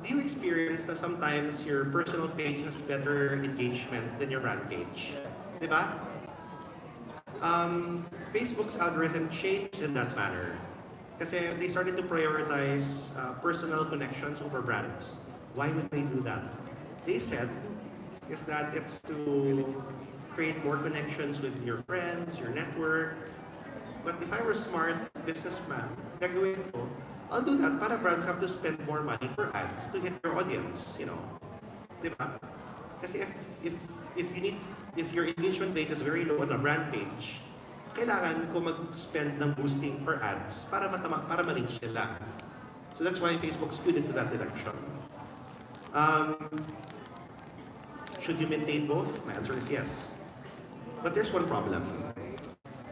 Do you experience that sometimes your personal page has better engagement than your brand page? Di ba? Facebook's algorithm changed in that manner. Kasi they started to prioritize personal connections over brands. Why would they do that? They said is that it's to create more connections with your friends, your network. But if I were a smart businessman, gagawin ko, I'll do that para brands have to spend more money for ads to hit their audience, you know. Diba? Kasi if your engagement rate is very low on a brand page, kailangan ko mag-spend ng boosting for ads para ma-reach sila. So that's why Facebook skewed into that direction. Should you maintain both? My answer is yes. But there's one problem.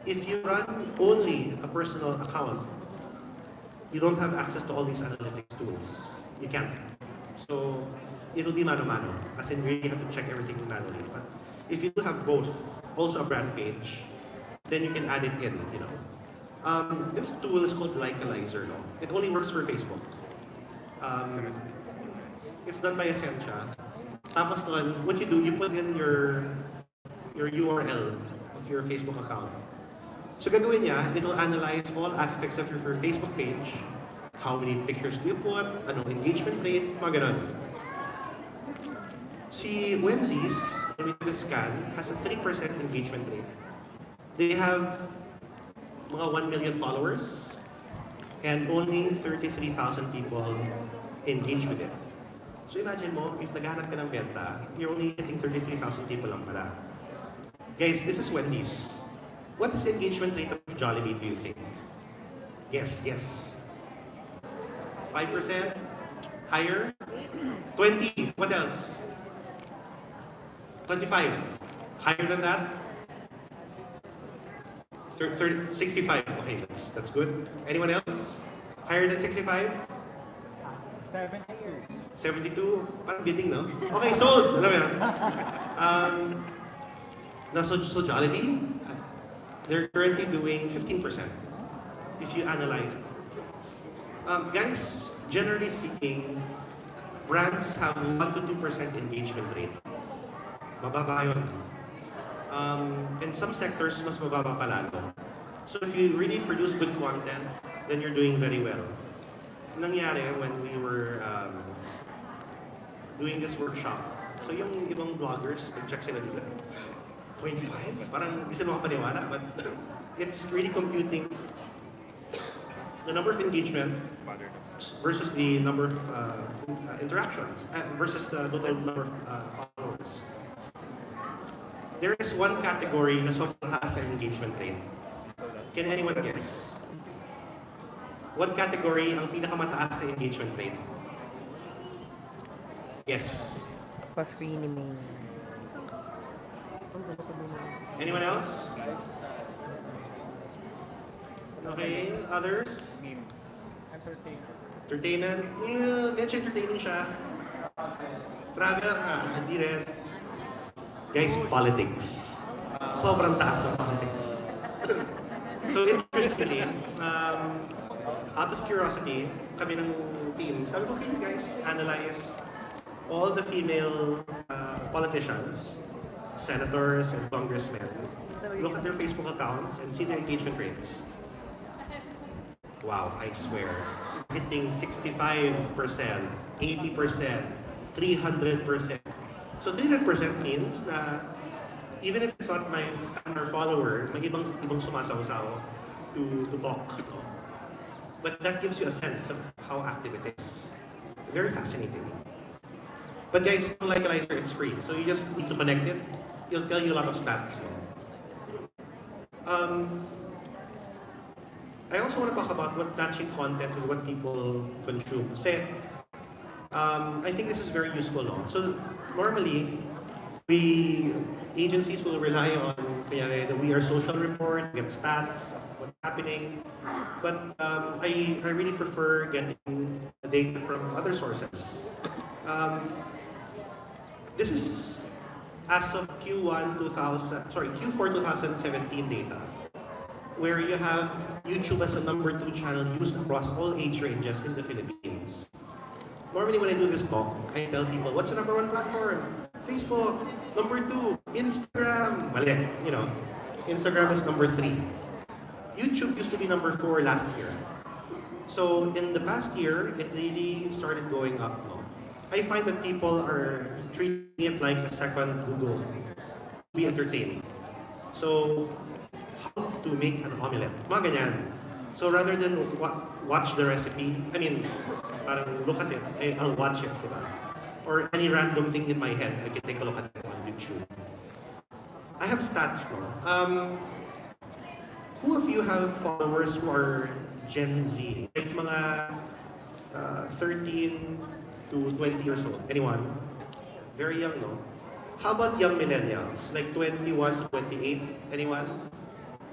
If you run only a personal account, you don't have access to all these analytics tools. You can't. So it'll be mano-mano, as in really have to check everything manually. But if you do have both, also a brand page, then you can add it in, you know. This tool is called Likealizer, no? It only works for Facebook. It's done by Essentia. Tapos doon, what you do, you put in your URL of your Facebook account. So gagawin niya, it'll analyze all aspects of your Facebook page. How many pictures do you put? Anong engagement rate? Mga ganun. Si Wendy's, when we did the scan, has a 3% engagement rate. They have mga 1 million followers and only 33,000 people engage with it. So imagine mo, if naghahanap ka ng benta, you're only hitting 33,000 people lang pala. Guys, this is Wendy's. What is the engagement rate of Jollibee, do you think? Yes. 5%? Higher? 20? What else? 25? Higher than that? 30, 65? Okay, that's good. Anyone else? Higher than 65? 72? Parang bidding, no? Okay, sold! Alam mo yan? So Jollibee, they're currently doing 15%. If you analyze. Guys, generally speaking, brands have 1 to 2% engagement rate. Mababa yun. In some sectors, mas mababa pa lalo. So if you really produce good content, then you're doing very well. Nangyari when we were doing this workshop, so yung ibang bloggers, nag-check sila nila. 0.5? Parang di sila makapaniwala, but it's really computing the number of engagement versus the number of interactions, versus the total number of followers. There is one category na sobrang taas ang engagement rate. Can anyone guess? What category ang pinakamataas sa engagement rate? Yes. Pa-free ni May. Anyone else? Okay, others? Entertainment? Medyo entertaining siya. Travel? Hindi rin. Guys, politics. Sobrang taas ng politics. So interestingly, out of curiosity, kami ng team, sabi ko, can you guys analyze all the female politicians, senators, and congressmen, look at their Facebook accounts and see their engagement rates. Wow, I swear. Hitting 65%, 80%, 300%. So 300% means na even if it's not my fan or follower, may ibang sumasaw-saw to talk. But that gives you a sense of how active it is. Very fascinating. But guys, don't Likealizer, it's free. So you just need to connect it. It'll tell you a lot of stats. I also want to talk about what matching content with what people consume. Kasi, I think this is very useful. No? So normally, agencies will rely on kaya that we are social report, get stats of what's happening. But I really prefer getting data from other sources. This is as of Q4 2017 data, where you have YouTube as the #2 channel used across all age ranges in the Philippines. Normally when I do this talk, I tell people, what's the #1 platform? Facebook. #2, Instagram. Mali, Instagram is #3. YouTube used to be #4 last year. So in the past year, it really started going up. No? I find that people are treating it like a second Google to be entertaining. So how to make an omelette? Mga ganyan. So rather than watch the recipe, parang look at it, I'll watch it, diba? Or any random thing in my head, I can take a look at it on YouTube. I have stats, no? Who of you have followers who are Gen Z? Like mga 13 to 20 years old. Anyone? Very young, no? How about young millennials? Like 21 to 28? Anyone?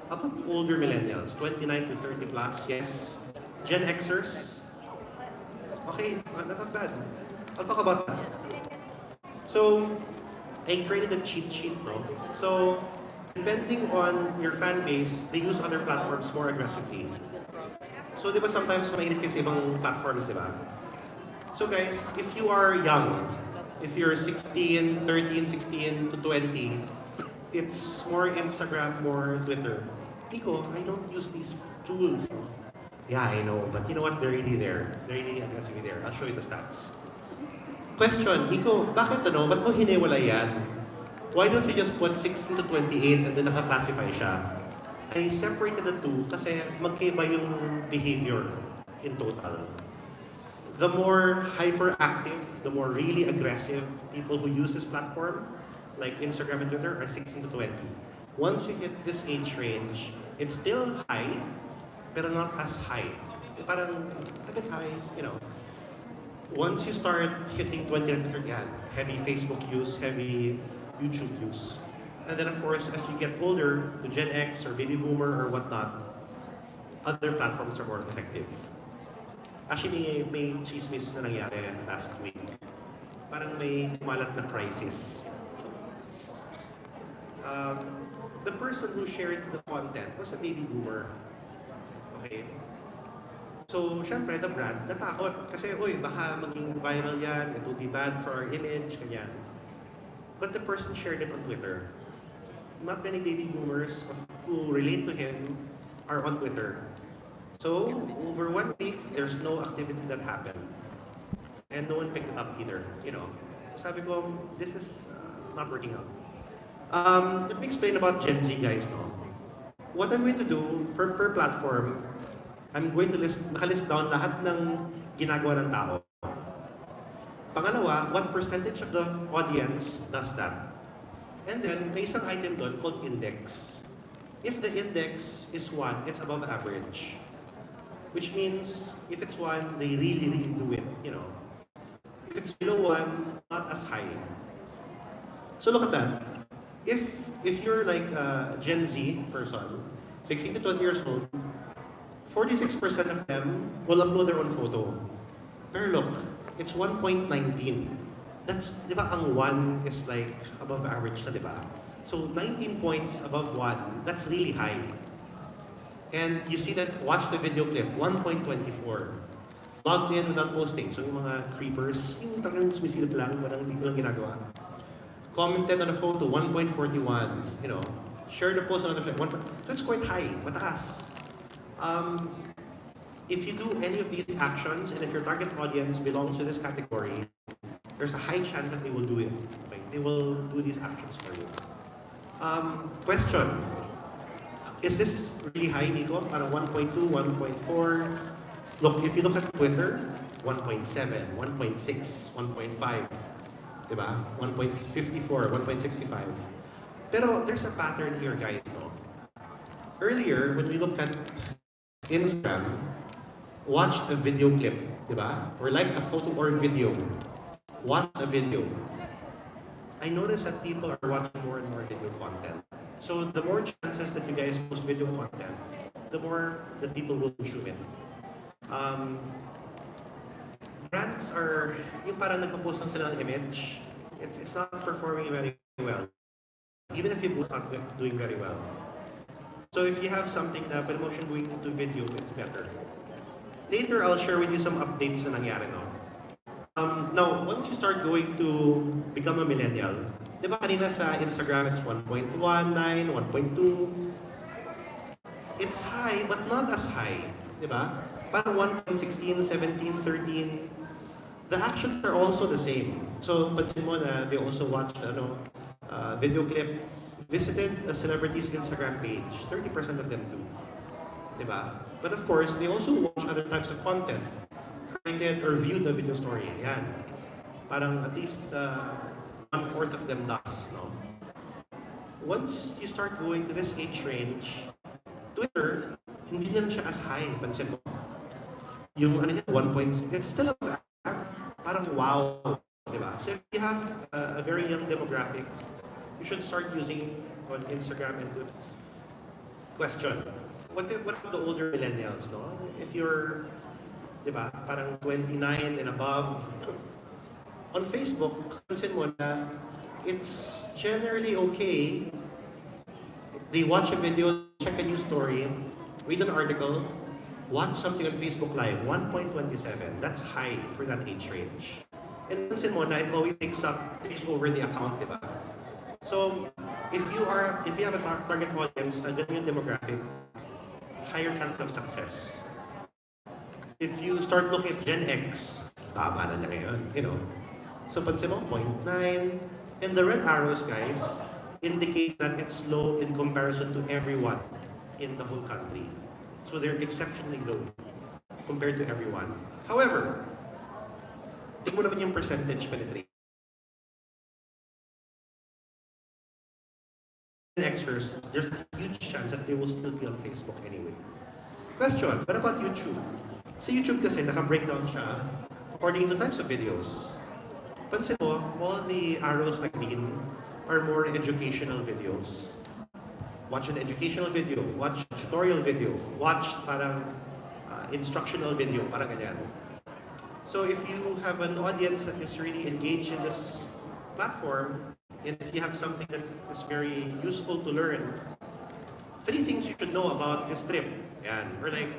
How about older millennials? 29 to 30 plus? Yes. Gen Xers? Okay, not bad. I'll talk about that. So, I created a cheat sheet, no? So, depending on your fan base, they use other platforms more aggressively. So, di ba sometimes mainit kasi ibang platforms, di ba? So guys, if you are young, if you're 13, 16 to 20, it's more Instagram, more Twitter. Nico, I don't use these tools. Yeah, I know, but you know what? They're really there. They're really aggressively there. I'll show you the stats. Question, Nico, ba't mo hiniwala yan? Why don't you just put 16 to 28 and then naka-classify siya? I separated the two kasi magkaiba yung behavior in total. The more hyperactive, the more really aggressive people who use this platform, like Instagram and Twitter, are 16 to 20. Once you hit this age range, it's still high, but not as high. Parang a bit high, Once you start hitting 20 to 30, heavy Facebook use, heavy YouTube use. And then of course, as you get older, to Gen X or Baby Boomer or whatnot, other platforms are more effective. Actually, may chismis na nangyari last week. Parang may kumalat na crisis. The person who shared the content was a baby boomer. Okay? So, syempre, the brand, natakot. Kasi, baka maging viral yan, it will be bad for our image, kanyan. But the person shared it on Twitter. Not many baby boomers who relate to him are on Twitter. So, over 1 week, there's no activity that happened. And no one picked it up either, Sabi ko, this is not working out. Let me explain about Gen Z, guys, no? What I'm going to do, per platform, I'm going to nakalist down lahat ng ginagawa ng tao. Pangalawa, what percentage of the audience does that? And then, may isang item doon called index. If the index is 1, it's above average. Which means, if it's 1, they really, really do it, If it's below 1, not as high. So look at that. If you're like a Gen Z person, 16 to 20 years old, 46% of them will upload their own photo. Pero look, it's 1.19. That's, di ba, ang 1 is like above average na, di ba? So 19 points above 1, that's really high. And you see that, watch the video clip, 1.24. logged in without posting. So yung mga creepers, yung talagang sumisilip lang, walang hindi ko lang ginagawa. Commented on a photo, 1.41. You know, shared a post on another flag, 1. That's quite high, mataas. If you do any of these actions, and if your target audience belongs to this category, there's a high chance that they will do it. Okay? They will do these actions for you. Question. Is this really high, Nico? Parang 1.2, 1.4. Look, if you look at Twitter, 1.7, 1.6, 1.5. Diba? 1.54, 1.65. Pero there's a pattern here, guys. No? Earlier, when we look at Instagram, watch a video clip, diba? Or like a photo or video. Watch a video. I notice that people are watching more and more video content. So the more chances that you guys post video content, the more that people will consume it. Brands are, yung parang nagpo-post lang sila ng image, it's not performing very well. Even if you post not doing very well. So if you have something na promotion going into video, it's better. Later, I'll share with you some updates na nangyari, no? Now, once you start going to become a millennial, di ba kanina sa Instagram, it's 1.19, 1.2. It's high, but not as high. Di ba? Parang 1.16, 17, 13. The actions are also the same. So, pansin mo na they also watched video clip, visited a celebrity's Instagram page. 30% of them do. Diba? But of course, they also watch other types of content. Created or viewed the video story. Ayan. Parang at least 1/4 of them does. No? Once you start going to this age range, Twitter, hindi na siya as high. Pansin mo. Yung ano niya, 1 point, it's still parang wow. Diba? So if you have a very young demographic, you should start using on Instagram and Twitter. Question. What about the older millennials, no? If you're, diba, parang 29 and above, on Facebook, pansin mo na it's generally okay. They watch a video, check a news story, read an article, watch something on Facebook Live, 1.27. That's high for that age range. And pansin mo na it always takes over the account, diba? So, if you have a target audience na ganyan yung demographic, higher chance of success. If you start looking at Gen X, baba na niya ngayon, you know. So, pansin mo, 0.9. And the red arrows, guys, indicates that it's low in comparison to everyone in the whole country. So, they're exceptionally low compared to everyone. However, tingnan mo naman yung percentage penetration. Xers, there's a huge chance that they will still be on Facebook anyway. Question, what about YouTube? Sa YouTube kasi, naka-breakdown siya according to types of videos. Pansin mo, all the arrows na green are more educational videos. Watch an educational video, watch a tutorial video, watch parang instructional video, parang ganyan. So if you have an audience that is really engaged in this platform, and if you have something that is very useful to learn, 3 things you should know about this trip. Yan. Or like,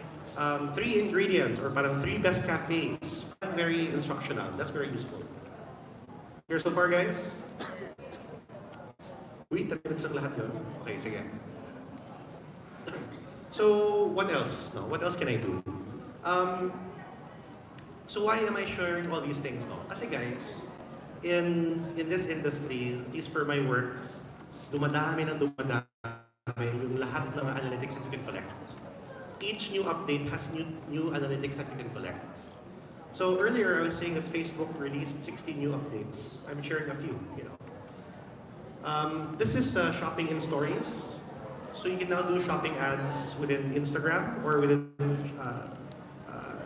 3 ingredients, or parang 3 best cafes. Very instructional. That's very useful. Here so far, guys? Wait, 3 minutes ang lahat yun? Okay, sige. So, what else? No? What else can I do? So why am I sharing all these things? No? Kasi guys, in this industry, at least for my work, dumadami yung lahat ng analytics that you can collect. Each new update has new analytics that you can collect. So earlier I was saying that Facebook released 60 new updates. I'm sharing a few, you know. This is shopping in stories. So you can now do shopping ads within Instagram or within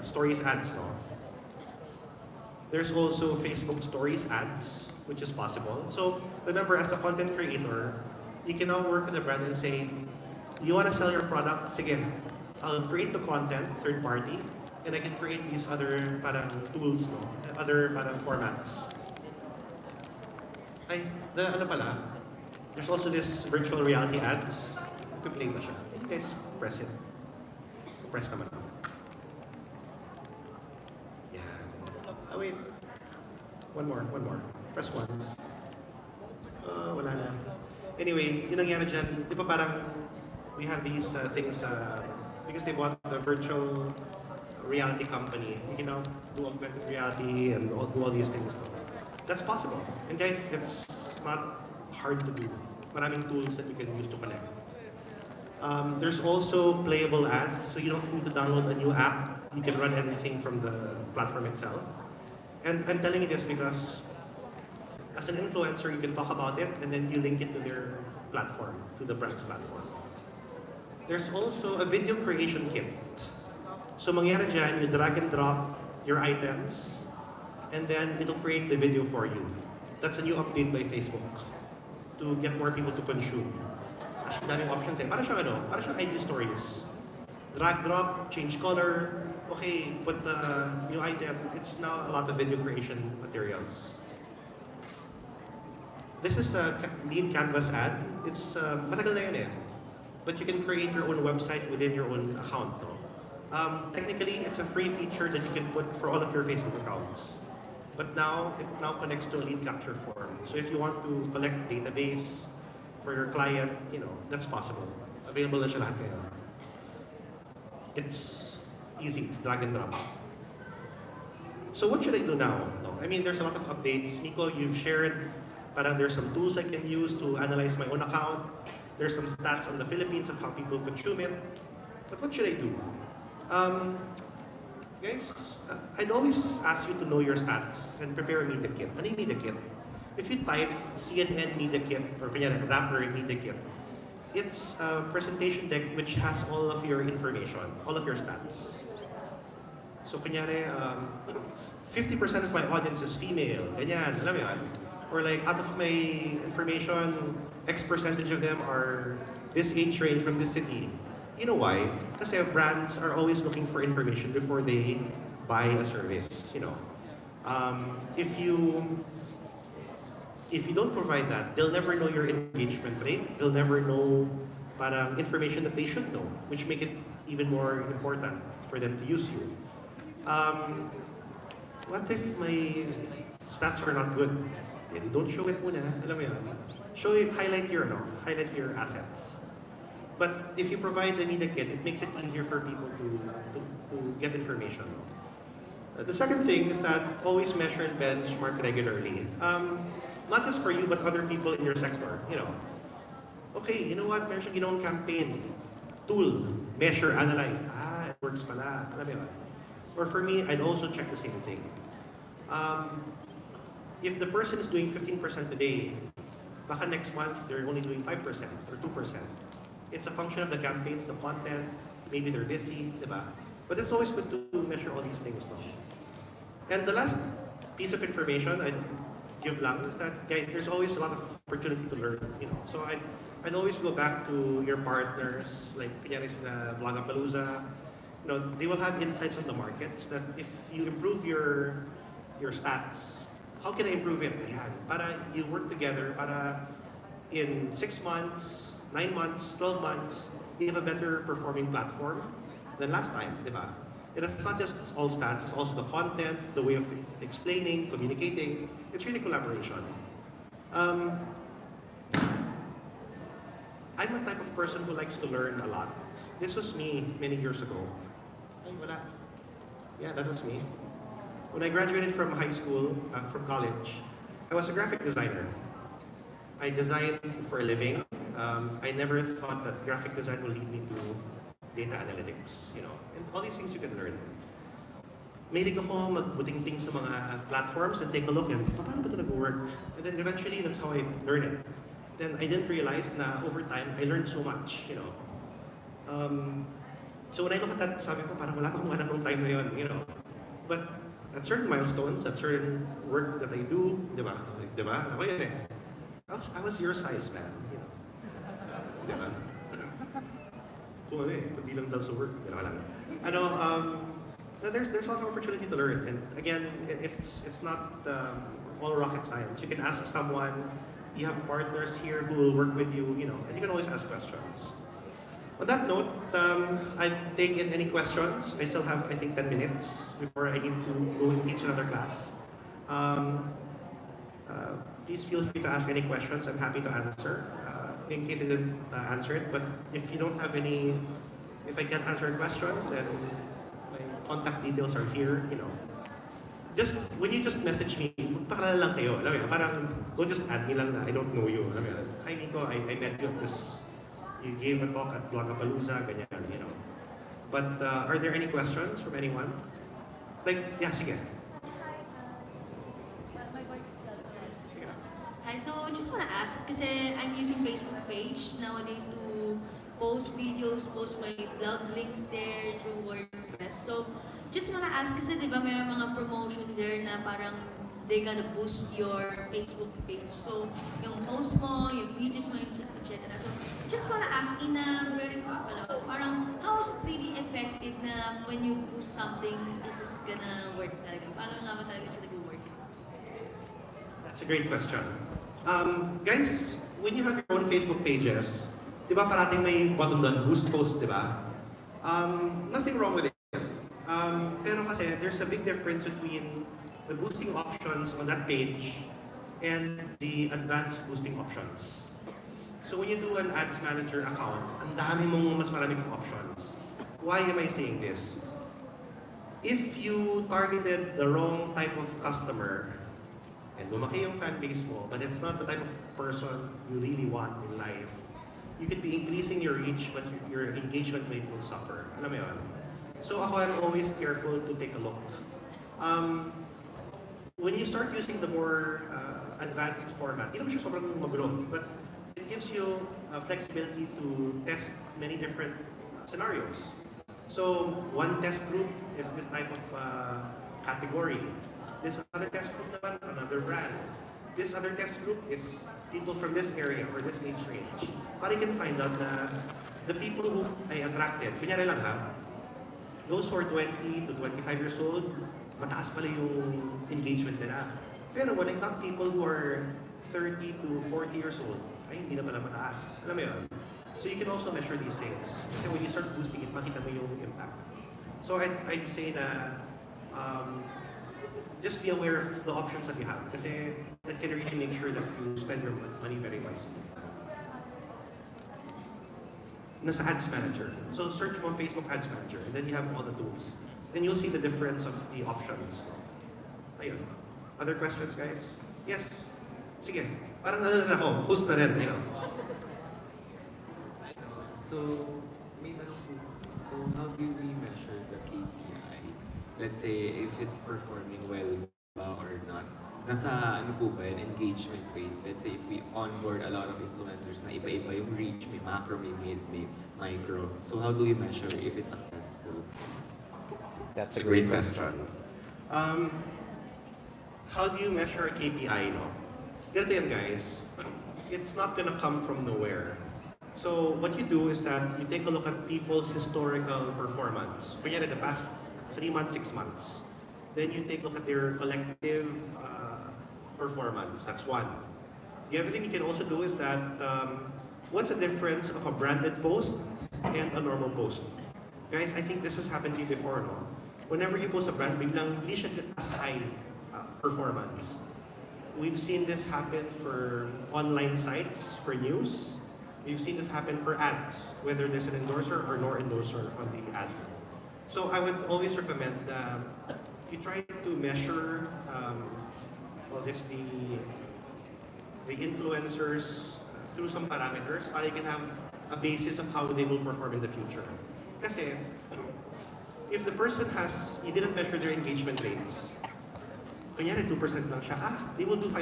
stories ads. No? There's also Facebook Stories ads, which is possible. So remember, as a content creator, you can now work with a brand and say, you want to sell your product? Sige, I'll create the content, third party, and I can create these other parang tools, no? Other parang formats. There's also this virtual reality ads. Play ba siya? You guys press it. Press naman. One more. Press once. Wala na. Anyway, yun nangyari dyan. Di ba parang we have these things because they bought the virtual reality company. You can now do augmented reality and do all these things. That's possible. And guys, it's not hard to do. Maraming tools that you can use to connect. There's also playable ads, so you don't need to download a new app. You can run everything from the platform itself. And I'm telling you this because as an influencer, you can talk about it and then you link it to their platform, to the brand's platform. There's also a video creation kit. So mangyari dyan, you drag and drop your items and then it'll create the video for you. That's a new update by Facebook to get more people to consume. Actually, daming options eh. Para siyang IG stories. Drag, drop, change color. Okay, put the new item. It's now a lot of video creation materials. This is a lean canvas ad. It's matagal na yun eh. But you can create your own website within your own account. No? Technically, it's a free feature that you can put for all of your Facebook accounts. But now, it now connects to a lead capture form. So if you want to collect database for your client, that's possible. Available na siya lahat ngayon. It's easy, it's drag and drop. So what should I do now? No, I mean, there's a lot of updates. Miko, you've shared, parang there's some tools I can use to analyze my own account. There's some stats on the Philippines of how people consume it. But what should I do? Guys, I'd always ask you to know your stats and prepare a media kit. Ano yung media kit? If you type CNN media kit or kunyari rapper media kit, it's a presentation deck which has all of your information, all of your stats. So kunyari, 50% of my audience is female, ganyan, alam mo yan? Or like, out of my information, X percentage of them are this age range from this city. You know why? Kasi brands are always looking for information before they buy a service, If you don't provide that, they'll never know your engagement rate. They'll never know parang information that they should know, which make it even more important for them to use you. What if my stats are not good? Don't show it muna, alam mo yan. Highlight your assets. But if you provide the media kit, it makes it easier for people to get information. The second thing is that always measure and benchmark regularly. Not just for you, but other people in your sector. Okay, you know what? Meron siyang ginawang campaign. Tool, measure, analyze. It works pala. Alam mo yun? Or for me, I'd also check the same thing. If the person is doing 15% today, baka next month they're only doing 5% or 2%. It's a function of the campaigns, the content, maybe they're busy, diba? But it's always good to measure all these things, no? And the last piece of information I'd give lang is that, guys, there's always a lot of opportunity to learn, So I'd always go back to your partners, like kunyari sa Blogapalooza. They will have insights on the market so that if you improve your stats, how can I improve it? Ayan, para you work together, para in 6 months, 9 months, 12 months, you have a better performing platform than last time, di ba? And it's not just all stats, it's also the content, the way of explaining, communicating. It's really collaboration. I'm a type of person who likes to learn a lot. This was me many years ago. Ay, wala. Yeah, that was me. When I graduated from high school, from college, I was a graphic designer. I designed for a living. I never thought that graphic design will lead me to data analytics, and all these things you can learn. Mahilig ako magbuting-ting sa mga platforms and take a look and paano ba ito nag-work? And then eventually, that's how I learned it. Then I didn't realize na over time, I learned so much, So when I look at that, sabi ko, parang wala akong alam ng time na yun, But at certain milestones, at certain work that I do, di ba? Ako yun eh. I was your size, man, Di ba? Kung kundi lang daw sa work, lang. There's a lot of opportunity to learn, and again, it's not all rocket science. You can ask someone. You have partners here who will work with you, and you can always ask questions. On that note, I'd take in any questions. I still have, I think, 10 minutes before I need to go and teach another class. please feel free to ask any questions. I'm happy to answer in case I didn't answer it. But if you don't have any, if I can't answer your questions, then my contact details are here, you know. Just, when you just message me, magpakilala lang kayo. Alam mo yun, parang, don't just add me lang na I don't know you. Alam mo yun, hi Nico, I met you at this, you gave a talk at Blogapaloooza, ganyan, you know. But are there any questions from anyone? Like, yeah, sige. Hi, so just want to ask, kasi I'm using Facebook page nowadays to post videos, post my blog links there through WordPress. So, just want to ask, kasi di ba may mga promotion there na parang they're gonna boost your Facebook page. So, yung post mo, yung videos mo, etc. So, just want to ask in a very parang how is it really effective na when you post something, is it gonna work talaga? Paano nga ba talaga siya nag-work? That's a great question. Guys, when you have your own Facebook pages, di ba parating may button doon, boost post, di ba? Nothing wrong with it. Pero kasi, there's a big difference between the boosting options on that page and the advanced boosting options. So when you do an ads manager account, ang dami mong mas marami kang options. Why am I saying this? If you targeted the wrong type of customer, and lumaki yung fan base mo, but it's not the type of person you really want in life, you could be increasing your reach, but your engagement rate will suffer. Alam mo yun? So ako, I'm always careful to take a look. When you start using the more advanced format, hindi naman siya sobrang magulo, but it gives you flexibility to test many different scenarios. So one test group is this type of category. This other test group naman, another brand. This other test group is people from this area or this age range. Para you can find out na the people who I attracted, kunyari lang ha, those who are 20 to 25 years old, mataas pala yung engagement nila. Pero when I got people who are 30 to 40 years old, ay hindi na pala mataas. Alam mo yun? So you can also measure these things. Kasi when you start boosting it, makita mo yung impact. So I'd say na just be aware of the options that you have. Kasi that can really make sure that you spend your money very wisely. Nasa Ads Manager. So search mo Facebook Ads Manager and then you have all the tools. Then you'll see the difference of the options. Ayun. Other questions, guys? Yes? Sige. Parang ano na ako. Host na rin, you know. So, may tanong po. So, how do we measure the KPI? Let's say, if it's performing well ba or not. Nasa ano po ba yun? Engagement rate. Let's say, if we onboard a lot of influencers na iba-iba yung reach, may macro, may mid, may micro. So, how do we measure if it's successful? That's a great question. How do you measure a KPI, no? Ganito yan, guys. It's not gonna come from nowhere. So, what you do is that you take a look at people's historical performance. Kunyari, the past 3 months, 6 months. Then you take a look at their collective performance. That's one. The other thing you can also do is that what's the difference of a branded post and a normal post? Guys, I think this has happened to you before, no? Whenever you post a brand, biglang hindi siya as high performance. We've seen this happen for online sites, for news. We've seen this happen for ads, whether there's an endorser or no endorser on the ad. So I would always recommend that you try to measure the influencers through some parameters para you can have a basis of how they will perform in the future. Kasi if the person you didn't measure their engagement rates, kunyari 2% lang siya, they will do 5%.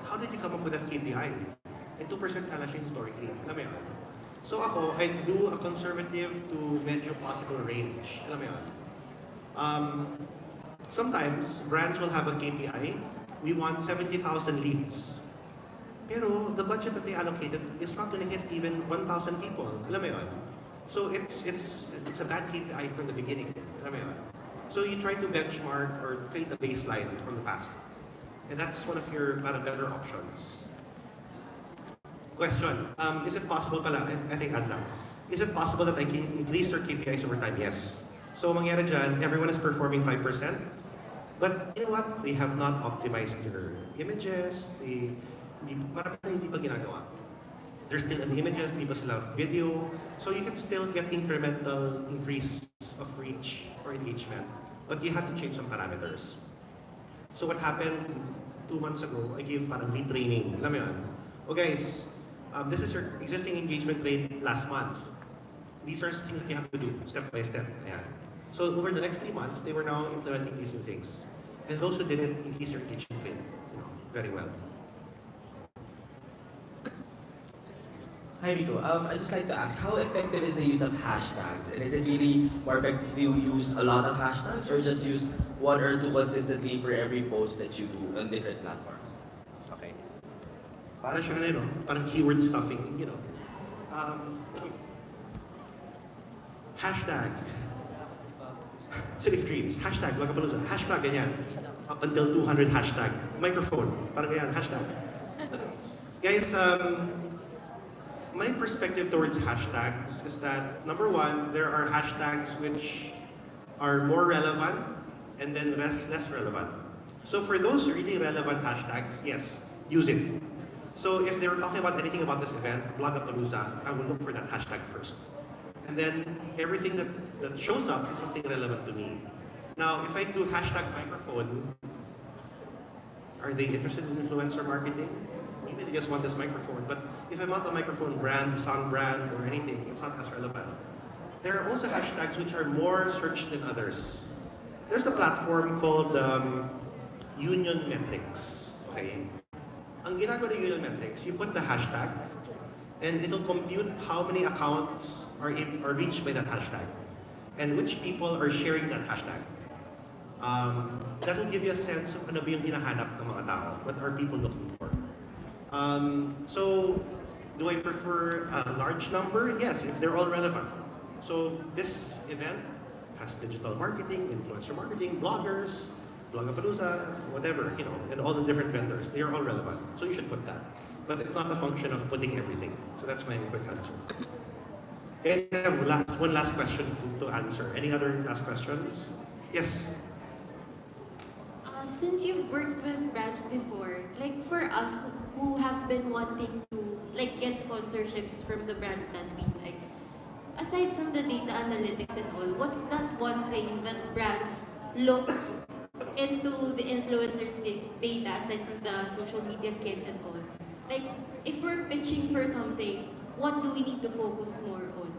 How did you come up with that KPI? And 2% kala siya historically. Alam mo yun? So ako, I do a conservative to medyo possible range. Alam mo yun? Sometimes, brands will have a KPI. We want 70,000 leads. Pero the budget that they allocated is not going to hit even 1,000 people. Alam mo yun? So it's a bad KPI from the beginning. Alam mo yun? So you try to benchmark or create a baseline from the past. And that's one of your better options. Question, is it possible pala, I think Adlang, is it possible that I can increase their KPIs over time? Yes. So mangyari dyan, everyone is performing 5%. But you know what? They have not optimized their images, marami pa hindi pa ginagawa. There's still an images, di ba sila video, so you can still get incremental increase of reach or engagement, but you have to change some parameters. So what happened 2 months ago, I gave parang retraining. Alam mo yun? Oh guys, this is your existing engagement rate last month. These are things that you have to do step by step. Ayan. So over the next 3 months, they were now implementing these new things. And those who didn't, increase your engagement rate, very well. Hi Rico, I'd just like to ask, how effective is the use of hashtags? And is it really more effective if you use a lot of hashtags or just use 1 or 2 consistently for every post that you do on different platforms? Okay. Parang siya no? Parang keyword stuffing, Hashtag City of Dreams, hashtag Blogapalooza, hashtag ganyan. Up until 200 hashtag. Microphone, parang ganyan, hashtag. Guys, my perspective towards hashtags is that, number one, there are hashtags which are more relevant and then less relevant. So for those really relevant hashtags, yes, use it. So if they were talking about anything about this event, Blogapalooza, I will look for that hashtag first. And then everything that shows up is something relevant to me. Now, if I do hashtag microphone, are they interested in influencer marketing? Maybe they just want this microphone. But if I'm not a microphone brand, song brand, or anything, it's not as relevant. There are also hashtags which are more searched than others. There's a platform called Union Metrics. Okay? Ang ginagawa ng Union Metrics, you put the hashtag, and it'll compute how many accounts are reached by that hashtag, and which people are sharing that hashtag. That will give you a sense of ano ba yung hinahanap ng mga tao. What are people looking for? So, do I prefer a large number? Yes, if they're all relevant. So, this event has digital marketing, influencer marketing, bloggers, Blogapalooza, whatever, and all the different vendors. They are all relevant. So you should put that. But it's not a function of putting everything. So that's my quick answer. Okay, I have one last question to answer. Any other last questions? Yes? Since you've worked with brands before, like for us who have been wanting to get sponsorships from the brands that we like, aside from the data analytics and all, what's that one thing that brands look into the influencers' data aside from the social media kit and all? Like, if we're pitching for something, what do we need to focus more on?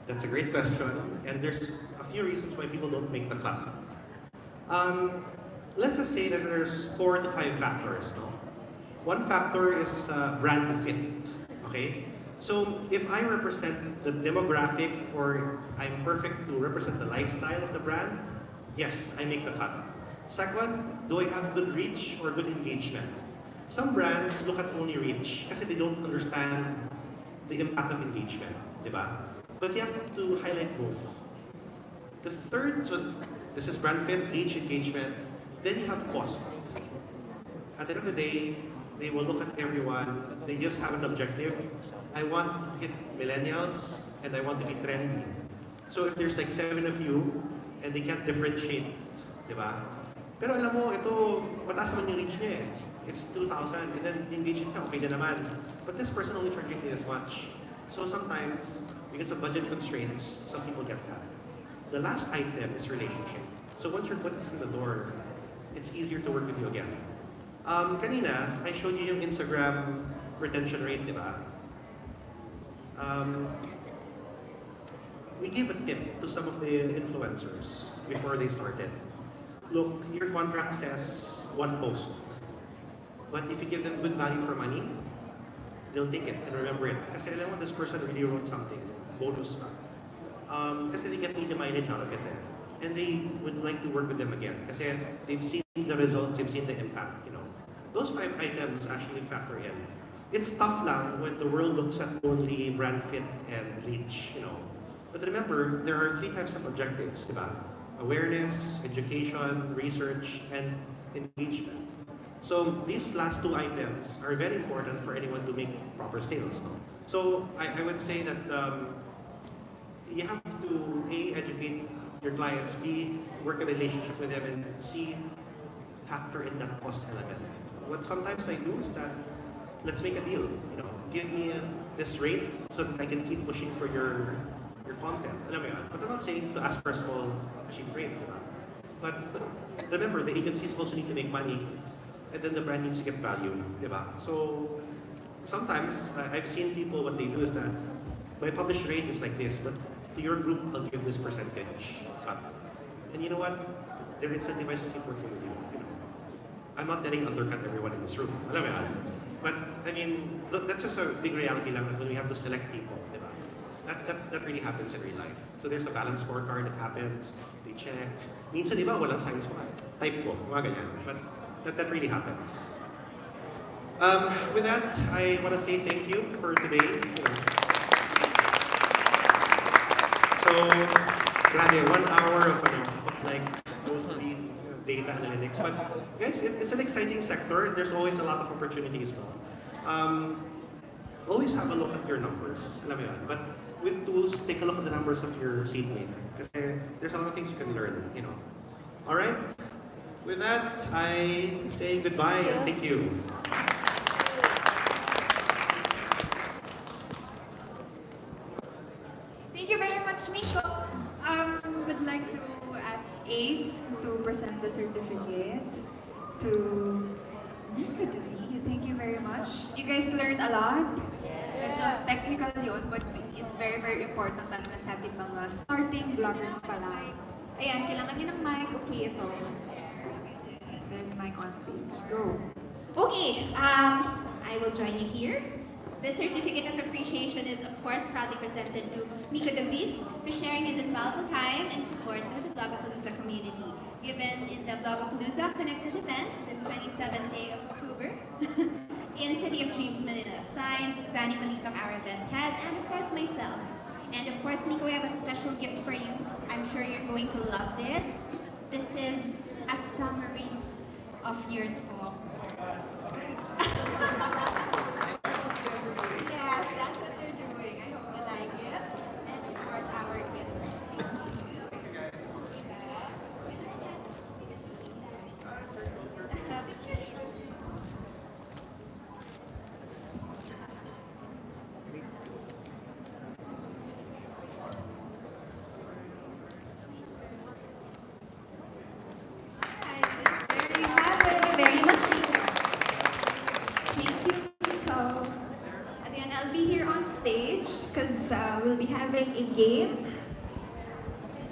That's a great question, and there's a few reasons why people don't make the cut. Let's just say that there's 4 to 5 factors. No? One factor is brand fit. Okay, so if I represent the demographic or I'm perfect to represent the lifestyle of the brand, yes, I make the cut. Second, do I have good reach or good engagement? Some brands look at only reach kasi they don't understand the impact of engagement, diba? But you have to highlight both. The third, so this is brand fit, reach, engagement. Then you have cost. At the end of the day, they will look at everyone. They just have an objective. I want to hit millennials and I want to be trendy. So if there's like 7 of you and they can't differentiate, diba? Pero alam mo, ito, mataas naman yung reach niya eh. It's 2,000 and then engagement ka, okay na naman. But this person only charging me this much. So sometimes, because of budget constraints, some people get that. The last item is relationship. So once your foot is in the door, it's easier to work with you again. Kanina, I showed you yung Instagram retention rate, di ba? We gave a tip to some of the influencers before they started. Look, your contract says 1 post. But if you give them good value for money, they'll take it and remember it. Kasi alam mo, this person really wrote something. Bonus pa. Kasi they get media mileage out of it eh. And they would like to work with them again. Kasi they've seen the results, they've seen the impact, Those 5 items actually factor in. It's tough lang when the world looks at only brand fit and reach, But remember, there are 3 types of objectives, diba? Awareness, education, research, and engagement. So these last 2 items are very important for anyone to make proper sales. No? So I would say that you have to A, educate your clients, B, work a relationship with them, and C, factor in that cost element. What sometimes I do is that, let's make a deal. Give me this rate so that I can keep pushing for your content. Alam mo yun? But I'm not saying to ask for a small, cheap rate, diba? But remember, the agencies also need to make money, and then the brand needs to get value, diba? So sometimes I've seen people, what they do is that my published rate is like this, but to your group, I'll give this percentage cut. And you know what? They're incentivized to keep working with you. I'm not letting undercut everyone in this room. Alam mo yan? But I mean, that's just a big reality lang that when we have to select people, diba? That really happens in real life. So there's a balance scorecard that happens, they check. Minsan, diba, walang science ko. Type ko, mga ganyan. But that really happens. With that, I want to say thank you for today. So, grabe, 1 hour of like mostly data analytics. But guys, it's an exciting sector. There's always a lot of opportunities. Always have a look at your numbers. Alam mo yan. But with tools, take a look at the numbers of your seatmate. Kasi there's a lot of things you can learn. All right. With that, I say goodbye and thank you. Thank you very much, Miko. Would like to ask Ace to present the certificate to Miko. Thank you very much. You guys learned a lot. Medyo technical yun, but it's very, very important na sa ating mga starting vloggers pa lang. Ayan, kailangan nyo ng mic. Okay, ito. There's mic on stage. Go. Okay, I will join you here. The certificate of appreciation is, of course, proudly presented to Miko David for sharing his invaluable time and support to the Blogapalooza community, given in the Blogapalooza Connected event this 27th day of October in City of Dreams, Manila. Signed, Zani Malisong, our event head, and of course myself. And of course, Miko, we have a special gift for you. I'm sure you're going to love this. This is a summary of your talk. Yes, that's what they're doing. I hope you like it. And of course, our gifts to you. There you have it. Very much, Miko. Thank you, Miko. At the end, I'll be here on stage because we'll be having a game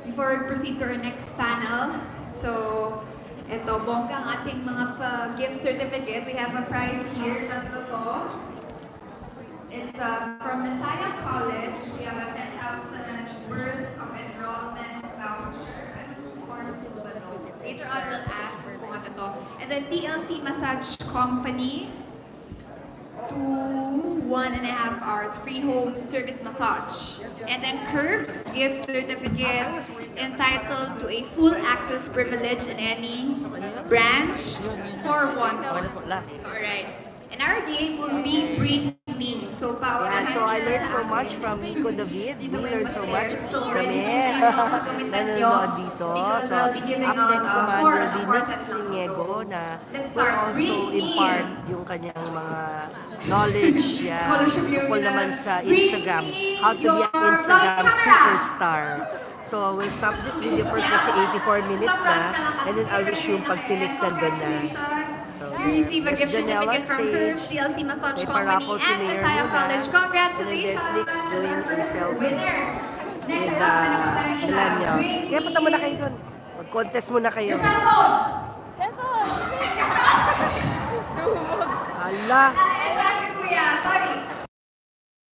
before we proceed to our next panel. So, eto, bongga ang ating mga gift certificate. We have a prize here, tatlo to. It's from Messiah College. We have a 10,000 worth of enrollment voucher. And of course, we'll know. Later on, we'll ask kung ano to. And then TLC Massage Company, 1.5 hours free home service massage. And then Curbs gift certificate entitled to a full access privilege in any branch for $1. Alright. And our game will be Bring Me. So, Yeah, so I learned so much from Miko David. We learned so much kami. Nanonood dito. So, up next naman will be Nix Siniego na will also impart yung kanyang mga knowledge. Yeah. Tungkol naman sa Instagram. How to be an Instagram superstar. So, we'll stop this video first kasi 84 minutes na. And then I'll resume pag si Nix nandun na. You receive a gift certificate from Curbs, TLC Massage Company, and Messiah College. Congratulations! And then there's Nix doing a selfie Winner! Next with up, the millennials. Kaya punta muna kayo doon. Mag-contest muna kayo. Cellphone! Ala!